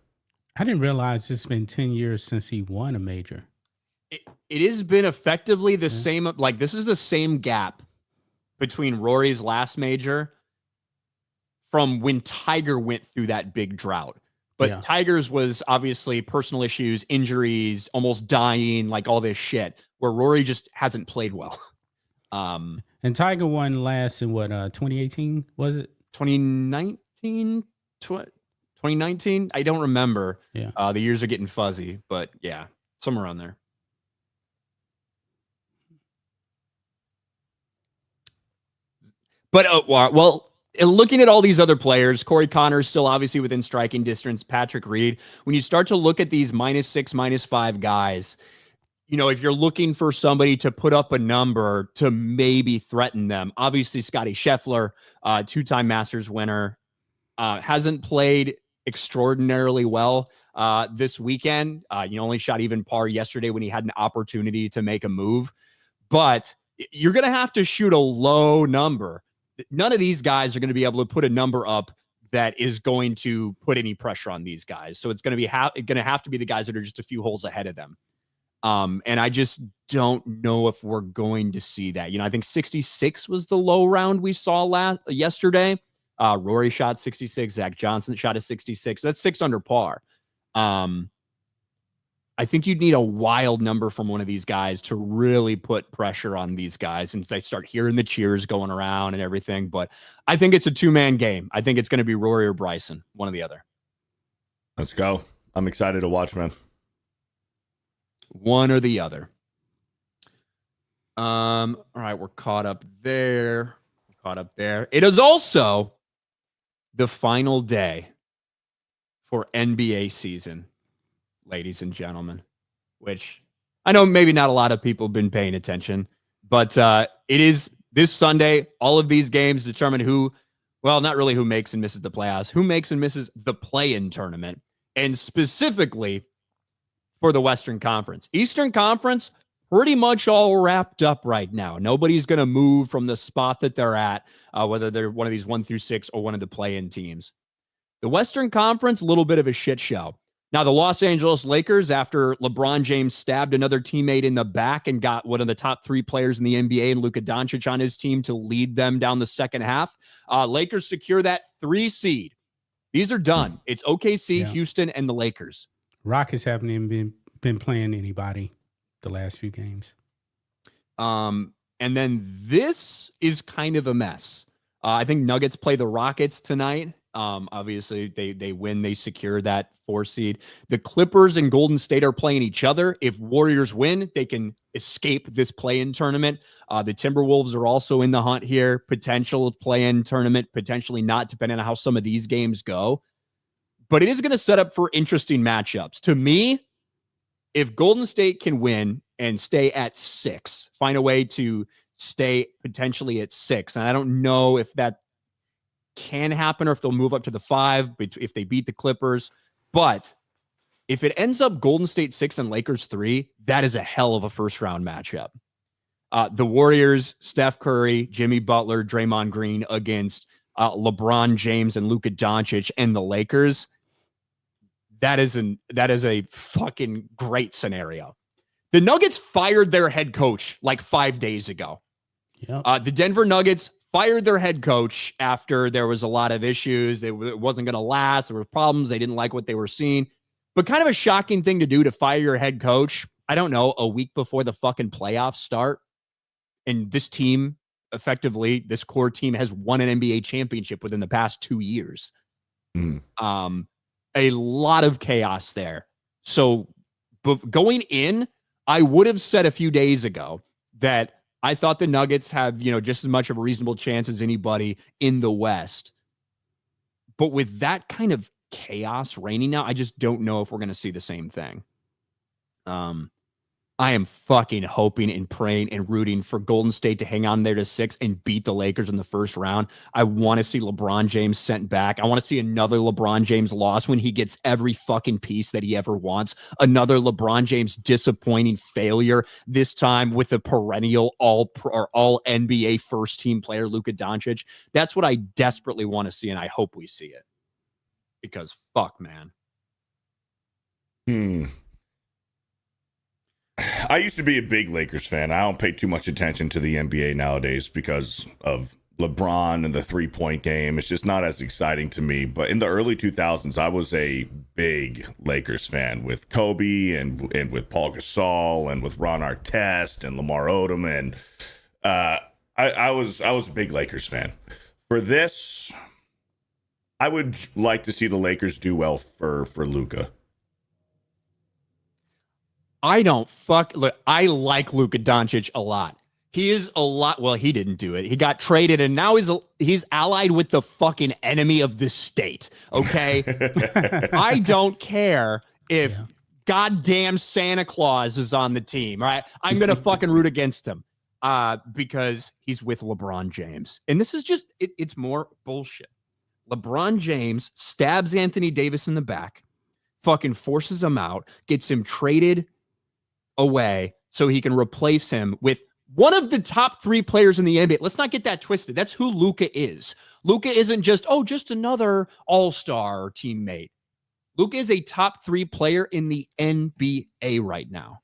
I didn't realize it's been 10 years since he won a major. It has been effectively the same. Like, this is the same gap between Rory's last major from when Tiger went through that big drought. But Tiger's was obviously personal issues, injuries, almost dying, like all this shit, where Rory just hasn't played well. And Tiger won last in what, 2018, was it? 2019? 2019? I don't remember. Yeah. The years are getting fuzzy, but yeah, somewhere around there. But, well, looking at all these other players, Corey Connors still obviously within striking distance, Patrick Reed. When you start to look at these -6, -5 guys, you know, if you're looking for somebody to put up a number to maybe threaten them, obviously Scotty Scheffler, two-time Masters winner, hasn't played extraordinarily well this weekend. You only shot even par yesterday when he had an opportunity to make a move. But you're going to have to shoot a low number. None of these guys are going to be able to put a number up that is going to put any pressure on these guys. So it's going to have to be the guys that are just a few holes ahead of them. And I just don't know if we're going to see that. You know, I think 66 was the low round we saw yesterday. Rory shot 66. Zach Johnson shot a 66. That's 6 under par. I think you'd need a wild number from one of these guys to really put pressure on these guys and they start hearing the cheers going around and everything. But I think it's a two-man game. I think it's going to be Rory or Bryson, one or the other. Let's go. I'm excited to watch, man. One or the other. All right, we're caught up there. It is also the final day for NBA season, ladies and gentlemen, which I know maybe not a lot of people have been paying attention, but it is this Sunday. All of these games determine not really who makes and misses the playoffs, who makes and misses the play-in tournament, and specifically for the Western Conference. Eastern Conference, pretty much all wrapped up right now. Nobody's going to move from the spot that they're at, whether they're one of these 1 through 6 or one of the play-in teams. The Western Conference, a little bit of a shit show. Now, the Los Angeles Lakers, after LeBron James stabbed another teammate in the back and got one of the top 3 players in the NBA and Luka Doncic on his team to lead them down the second half, Lakers secure that 3 seed. These are done. It's OKC, Houston, and the Lakers. Rockets haven't even been playing anybody the last few games. And then this is kind of a mess. I think Nuggets play the Rockets tonight. Obviously, they win. They secure that 4 seed. The Clippers and Golden State are playing each other. If Warriors win, they can escape this play-in tournament. The Timberwolves are also in the hunt here. Potential play-in tournament, potentially not, depending on how some of these games go. But it is going to set up for interesting matchups. To me, if Golden State can win and stay at 6, find a way to stay potentially at 6, and I don't know if that can happen or if they'll move up to the 5 if they beat the Clippers. But if it ends up Golden State 6 and Lakers 3, that is a hell of a first-round matchup. The Warriors, Steph Curry, Jimmy Butler, Draymond Green against LeBron James and Luka Doncic and the Lakers. That is a fucking great scenario. The Nuggets fired their head coach like 5 days ago. Yep. The Denver Nuggets fired their head coach after there was a lot of issues. It wasn't going to last. There were problems. They didn't like what they were seeing. But kind of a shocking thing to do, to fire your head coach, I don't know, a week before the fucking playoffs start. And this team, effectively, this core team has won an NBA championship within the past 2 years. A lot of chaos there. So going in, I would have said a few days ago that I thought the Nuggets have, just as much of a reasonable chance as anybody in the West. But with that kind of chaos reigning now, I just don't know if we're going to see the same thing. I am fucking hoping and praying and rooting for Golden State to hang on there to 6 and beat the Lakers in the first round. I want to see LeBron James sent back. I want to see another LeBron James loss when he gets every fucking piece that he ever wants. Another LeBron James disappointing failure, this time with a perennial all NBA first team player, Luka Doncic. That's what I desperately want to see, and I hope we see it. Because fuck, man. I used to be a big Lakers fan. I don't pay too much attention to the NBA nowadays because of LeBron and the three-point game. It's just not as exciting to me. But in the early 2000s, I was a big Lakers fan with Kobe and with Paul Gasol and with Ron Artest and Lamar Odom. And I was a big Lakers fan. For this, I would like to see the Lakers do well for Luka. I like Luka Doncic a lot. He is a lot. Well, he didn't do it. He got traded, and now he's allied with the fucking enemy of the state. Okay, I don't care if goddamn Santa Claus is on the team. All right, I'm gonna fucking root against him because he's with LeBron James, and this is just it's more bullshit. LeBron James stabs Anthony Davis in the back, fucking forces him out, gets him traded away so he can replace him with one of the top 3 players in the NBA. Let's not get that twisted. That's who Luka is. Luka isn't just another all-star teammate. Luka is a top 3 player in the NBA right now.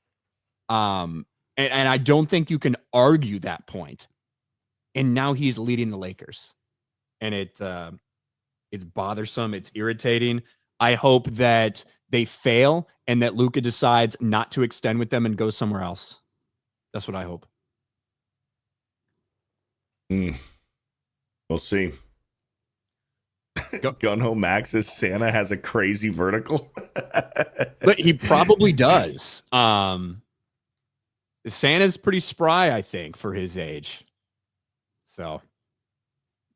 And I don't think you can argue that point. And now he's leading the Lakers. And it's bothersome. It's irritating. I hope that they fail and that Luka decides not to extend with them and go somewhere else. That's what I hope. We'll see. Gunho Max says Santa has a crazy vertical. But he probably does. Santa's pretty spry, I think, for his age. So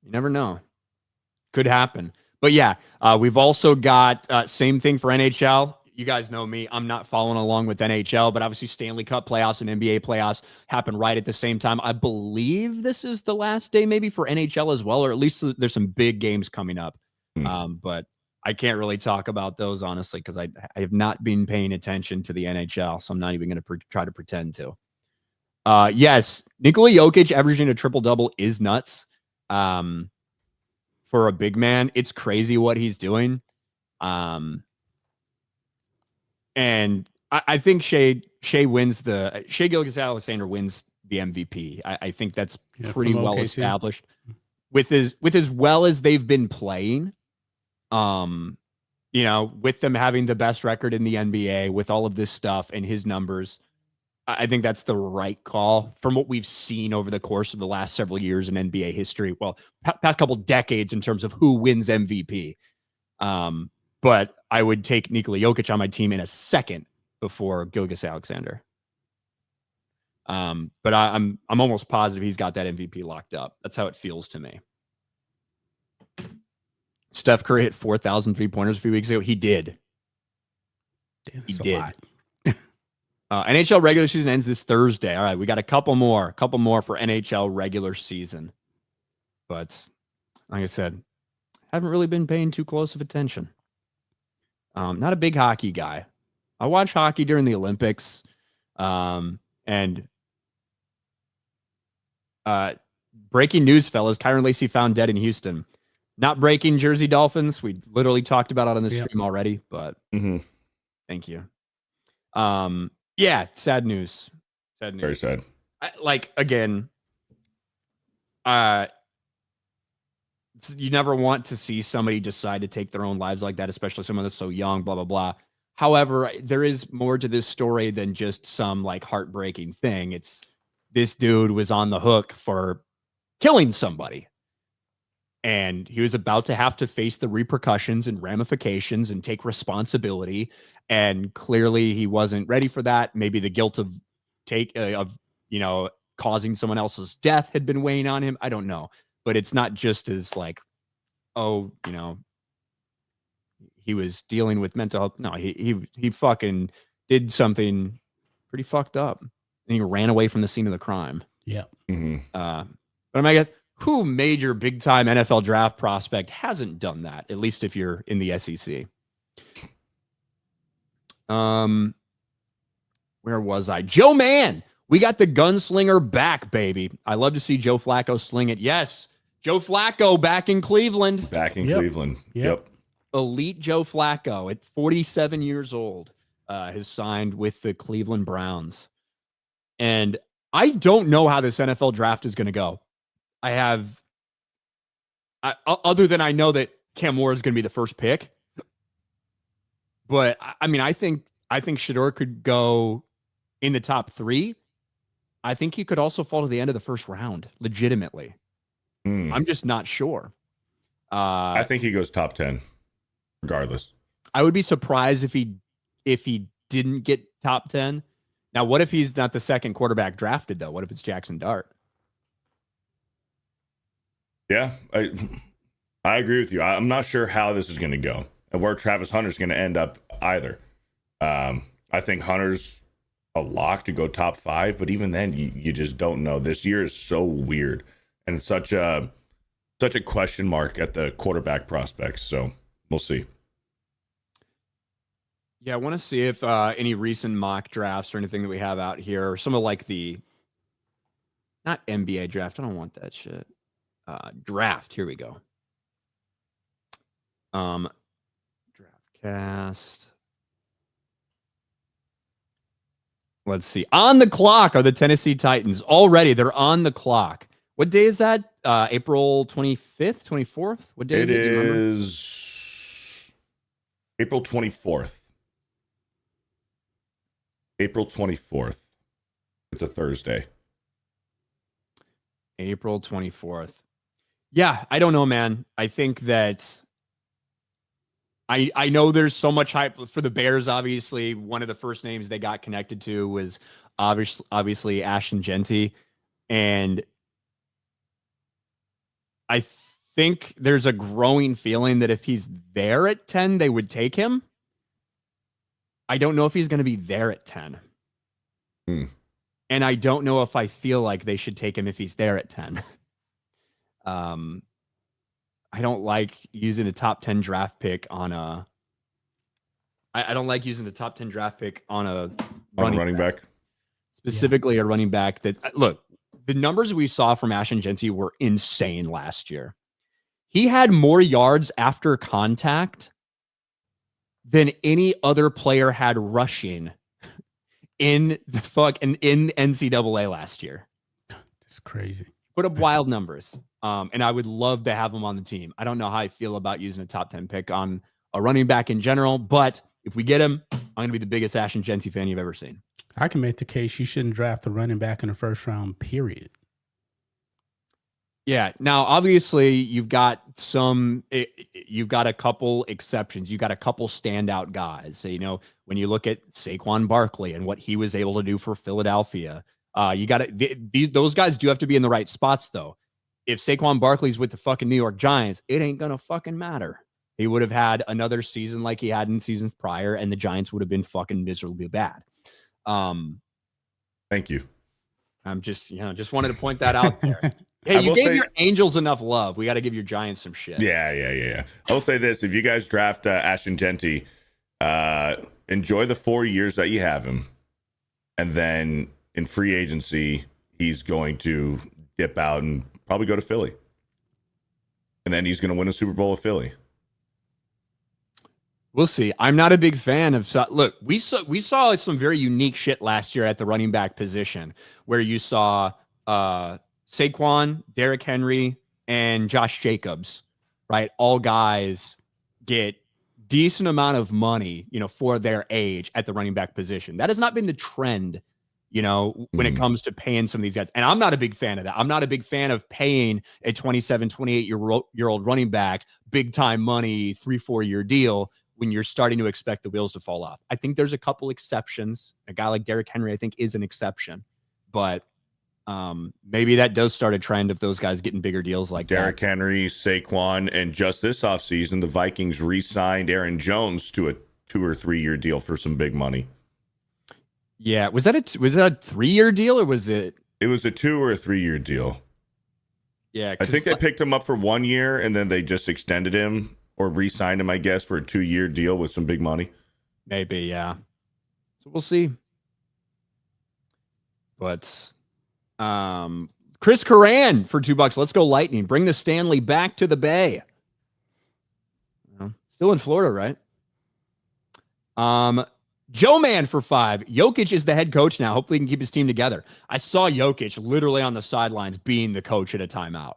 you never know. Could happen. But yeah, we've also got same thing for NHL. You guys know me. I'm not following along with NHL, but obviously Stanley Cup playoffs and NBA playoffs happen right at the same time. I believe this is the last day maybe for NHL as well, or at least there's some big games coming up. But I can't really talk about those, honestly, because I have not been paying attention to the NHL, so I'm not even going to try to pretend to. Yes, Nikola Jokic averaging a triple-double is nuts. For a big man, it's crazy what he's doing. And I think Shea Gilgeous-Alexander wins the MVP. I think that's pretty well OKC. Established. With as well as they've been playing, with them having the best record in the NBA, with all of this stuff and his numbers, I think that's the right call from what we've seen over the course of the last several years in NBA history. Well, past couple decades in terms of who wins MVP. But I would take Nikola Jokic on my team in a second before Gilgeous-Alexander. But I'm almost positive he's got that MVP locked up. That's how it feels to me. Steph Curry hit 4,000 3-pointers a few weeks ago. He did. Damn, he did. NHL regular season ends this Thursday. All right, we got a couple more for NHL regular season. But like I said, haven't really been paying too close of attention. Not a big hockey guy. I watch hockey during the Olympics. And breaking news, fellas, Kyron Lacey found dead in Houston. Not breaking Jersey Dolphins. We literally talked about it on the stream already, but thank you. Yeah, sad news. Sad news. Very sad. Again, you never want to see somebody decide to take their own lives like that, especially someone that's so young, blah, blah, blah. However, there is more to this story than just some heartbreaking thing. It's this dude was on the hook for killing somebody. And he was about to have to face the repercussions and ramifications and take responsibility. And clearly he wasn't ready for that. Maybe the guilt of causing someone else's death had been weighing on him. I don't know. But it's not just as he was dealing with mental health. No, he fucking did something pretty fucked up. And he ran away from the scene of the crime. Yeah. But I guess who major big time NFL draft prospect hasn't done that? At least if you're in the SEC. Where was I? Joe Mann. We got the gunslinger back, baby. I love to see Joe Flacco sling it. Yes. Joe Flacco back in Cleveland. Cleveland. Yep. Elite Joe Flacco at 47 years old has signed with the Cleveland Browns. And I don't know how this NFL draft is going to go. Other than I know that Cam Moore is going to be the first pick. But I think Shedeur could go in the top 3. I think he could also fall to the end of the first round, legitimately. I'm just not sure. I think he goes top 10, regardless. I would be surprised if he didn't get top 10. Now, what if he's not the second quarterback drafted, though? What if it's Jackson Dart? Yeah, I agree with you. I'm not sure how this is going to go and where Travis Hunter's going to end up either. I think Hunter's a lock to go top 5, but even then, you just don't know. This year is so weird and such a question mark at the quarterback prospects. So we'll see. Yeah, I want to see if any recent mock drafts or anything that we have out here, or some of the not NBA draft. I don't want that shit. Draft. Here we go. Draftcast. Let's see. On the clock are the Tennessee Titans. Already, they're on the clock. What day is that? April 25th, 24th? What day is it? It is April 24th. April 24th. It's a Thursday. April 24th. Yeah, I don't know, man. I think that I know there's so much hype for the Bears. Obviously, one of the first names they got connected to was obviously Ashton Genty. And I think there's a growing feeling that if he's there at 10, they would take him. I don't know if he's going to be there at 10. And I don't know if I feel like they should take him if he's there at 10. I don't like using a top 10 draft pick on a. I don't like using the top 10 draft pick on a running back. Specifically a running back that, look, the numbers we saw from Ashton Genty were insane last year. He had more yards after contact than any other player had rushing in the in NCAA last year. It's crazy. Put up wild numbers. And I would love to have him on the team. I don't know how I feel about using a top 10 pick on a running back in general, but if we get him, I'm going to be the biggest Ashton Genty fan you've ever seen. I can make the case you shouldn't draft a running back in the first round, period. Yeah. Now, obviously, you've got a couple exceptions. You've got a couple standout guys. So, when you look at Saquon Barkley and what he was able to do for Philadelphia, those guys do have to be in the right spots, though. If Saquon Barkley's with the fucking New York Giants, it ain't going to fucking matter. He would have had another season like he had in seasons prior, and the Giants would have been fucking miserably bad. Thank you. I'm just wanted to point that out there. Hey, you gave your Angels enough love. We got to give your Giants some shit. Yeah. I will say this. If you guys draft Ashton Genty, enjoy the 4 years that you have him. And then in free agency, he's going to dip out and probably go to Philly. And then he's going to win a Super Bowl with Philly. We'll see. I'm not a big fan of. Look, we saw some very unique shit last year at the running back position, where you saw Saquon, Derrick Henry, and Josh Jacobs, right? All guys get decent amount of money, for their age at the running back position. That has not been the trend, when it comes to paying some of these guys. And I'm not a big fan of that. I'm not a big fan of paying a 27, 28-year-old running back big time money, 3-4 year deal when you're starting to expect the wheels to fall off. I think there's a couple exceptions. A guy like Derrick Henry, I think, is an exception. But maybe that does start a trend of those guys getting bigger deals like Derrick Henry, Saquon, and just this offseason, the Vikings re-signed Aaron Jones to a 2 or 3 year deal for some big money. Yeah, was that a 3-year deal, or was it? It was a 2 or 3 year deal. Yeah, I think they picked him up for 1 year and then they just extended him or re-signed him, I guess, for a 2 year deal with some big money. Maybe, yeah. So we'll see. But Chris Curran for $2. Let's go Lightning. Bring the Stanley back to the Bay. Still in Florida, right? Joe Man for $5. Jokic is the head coach now. Hopefully he can keep his team together. I saw Jokic literally on the sidelines being the coach at a timeout.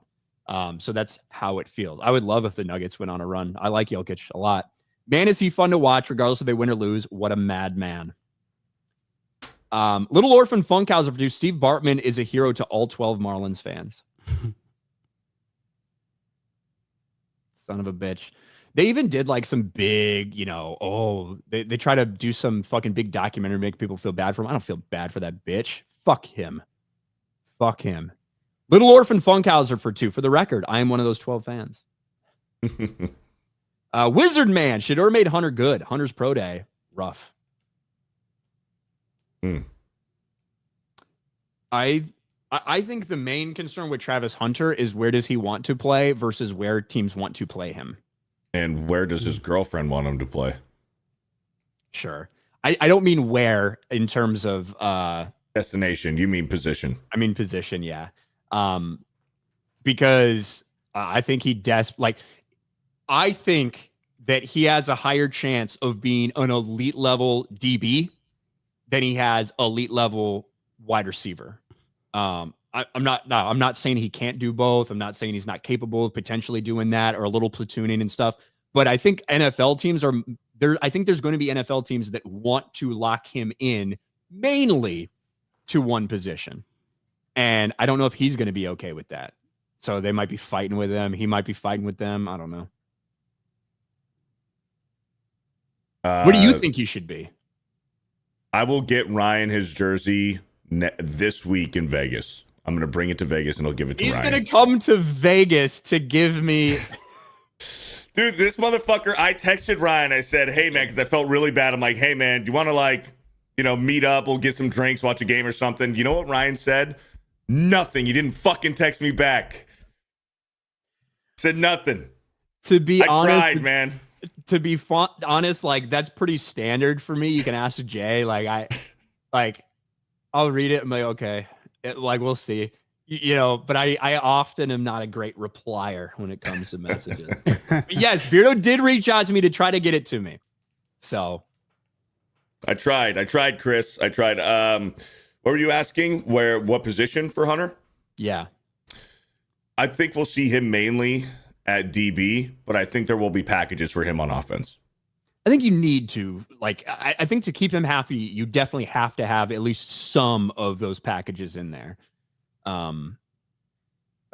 So that's how it feels. I would love if the Nuggets went on a run. I like Jokic a lot. Man, is he fun to watch regardless if they win or lose. What a madman. Little Orphan Funkhauser for Steve Bartman is a hero to all 12 Marlins fans. Son of a bitch. They even did like some big, they try to do some fucking big documentary, make people feel bad for him. I don't feel bad for that bitch. Fuck him. Little Orphan Funkhauser for $2. For the record, I am one of those 12 fans. Wizard Man. Shador made Hunter good. Hunter's pro day. Rough. I think the main concern with Travis Hunter is where does he want to play versus where teams want to play him. And where does his girlfriend want him to play? Sure. I don't mean where in terms of destination. You mean position. I mean position, yeah. Because I think I think that he has a higher chance of being an elite level DB than he has elite level wide receiver. I'm not saying he can't do both. I'm not saying he's not capable of potentially doing that or a little platooning and stuff. But I think NFL teams are there. I think there's going to be NFL teams that want to lock him in mainly to one position. And I don't know if he's going to be okay with that. So they might be fighting with him. He might be fighting with them. I don't know. What do you think he should be? I will get Ryan his jersey this week in Vegas. I'm going to bring it to Vegas and I'll give it to Ryan. He's going to come to Vegas to give me... Dude, this motherfucker, I texted Ryan. I said, hey, man, because I felt really bad. I'm like, hey, man, do you want to, meet up? We'll get some drinks, watch a game or something. You know what Ryan said? Nothing. You didn't fucking text me back. Said nothing. To be honest, tried, man. To be honest, that's pretty standard for me. You can ask Jay. I'll read it. I'm like, okay, we'll see. But I often am not a great replier when it comes to messages. But yes, Beardo did reach out to me to try to get it to me. So I tried, Chris. I tried. What were you asking? What position for Hunter? Yeah. I think we'll see him mainly at DB, but I think there will be packages for him on offense. I think you need to, I think to keep him happy, you definitely have to have at least some of those packages in there. I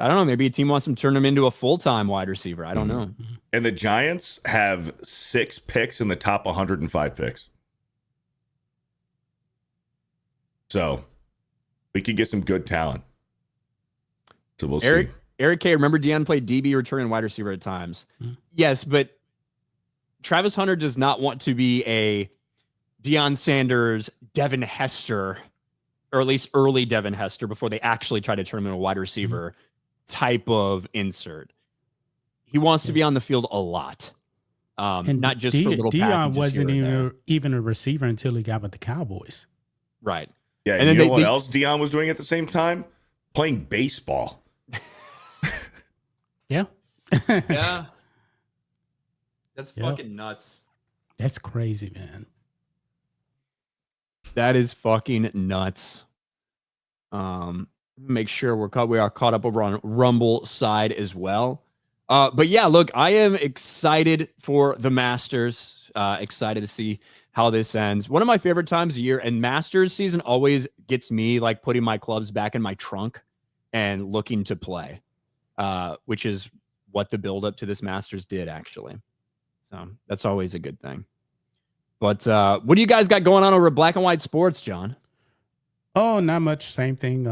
don't know. Maybe a team wants him to turn him into a full-time wide receiver. I don't know. And the Giants have 6 picks in the top 105 picks. So we could get some good talent. So we'll see. Eric K, remember Deion played DB, returning wide receiver at times. Yes, but Travis Hunter does not want to be a Deion Sanders, Devin Hester, or at least early Devin Hester before they actually try to turn him into a wide receiver type of insert. He wants to be on the field a lot. Not just for little Deion packages wasn't here and even a receiver until he got with the Cowboys. right. Yeah, and you know what else Deion was doing at the same time? Playing baseball. Yeah. Yeah. That's fucking nuts. That's crazy, man. That is fucking nuts. Make sure we are caught up over on Rumble side as well. But yeah, look, I am excited for the Masters. Excited to see how this ends. One of my favorite times of year, and Masters season always gets me putting my clubs back in my trunk and looking to play, which is what the build up to this Masters did actually. So that's always a good thing. But what do you guys got going on over at Black and White Sports, John? Oh, not much. Same thing.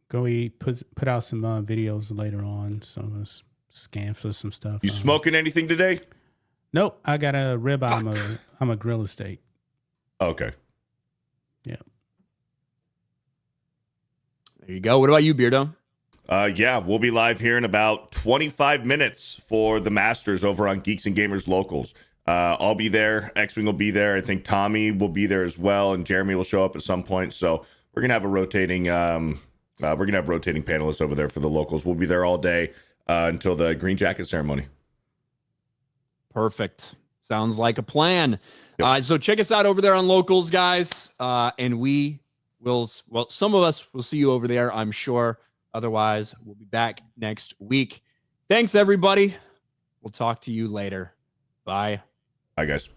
Go eat. Put out some videos later on. So I'm gonna scan for some stuff. You smoking anything today? Nope. I got a ribeye. I'm a grill steak. Okay. Yeah. There you go. What about you, Beardo? Yeah, we'll be live here in about 25 minutes for the Masters over on Geeks and Gamers Locals. I'll be there. X-Wing will be there. I think Tommy will be there as well, and Jeremy will show up at some point. So we're gonna have a rotating panelists over there for the locals. We'll be there all day until the green jacket ceremony. Perfect. Sounds like a plan. Yep. So check us out over there on Locals, guys. And we will, some of us will see you over there, I'm sure. Otherwise, we'll be back next week. Thanks, everybody. We'll talk to you later. Bye. Bye, guys.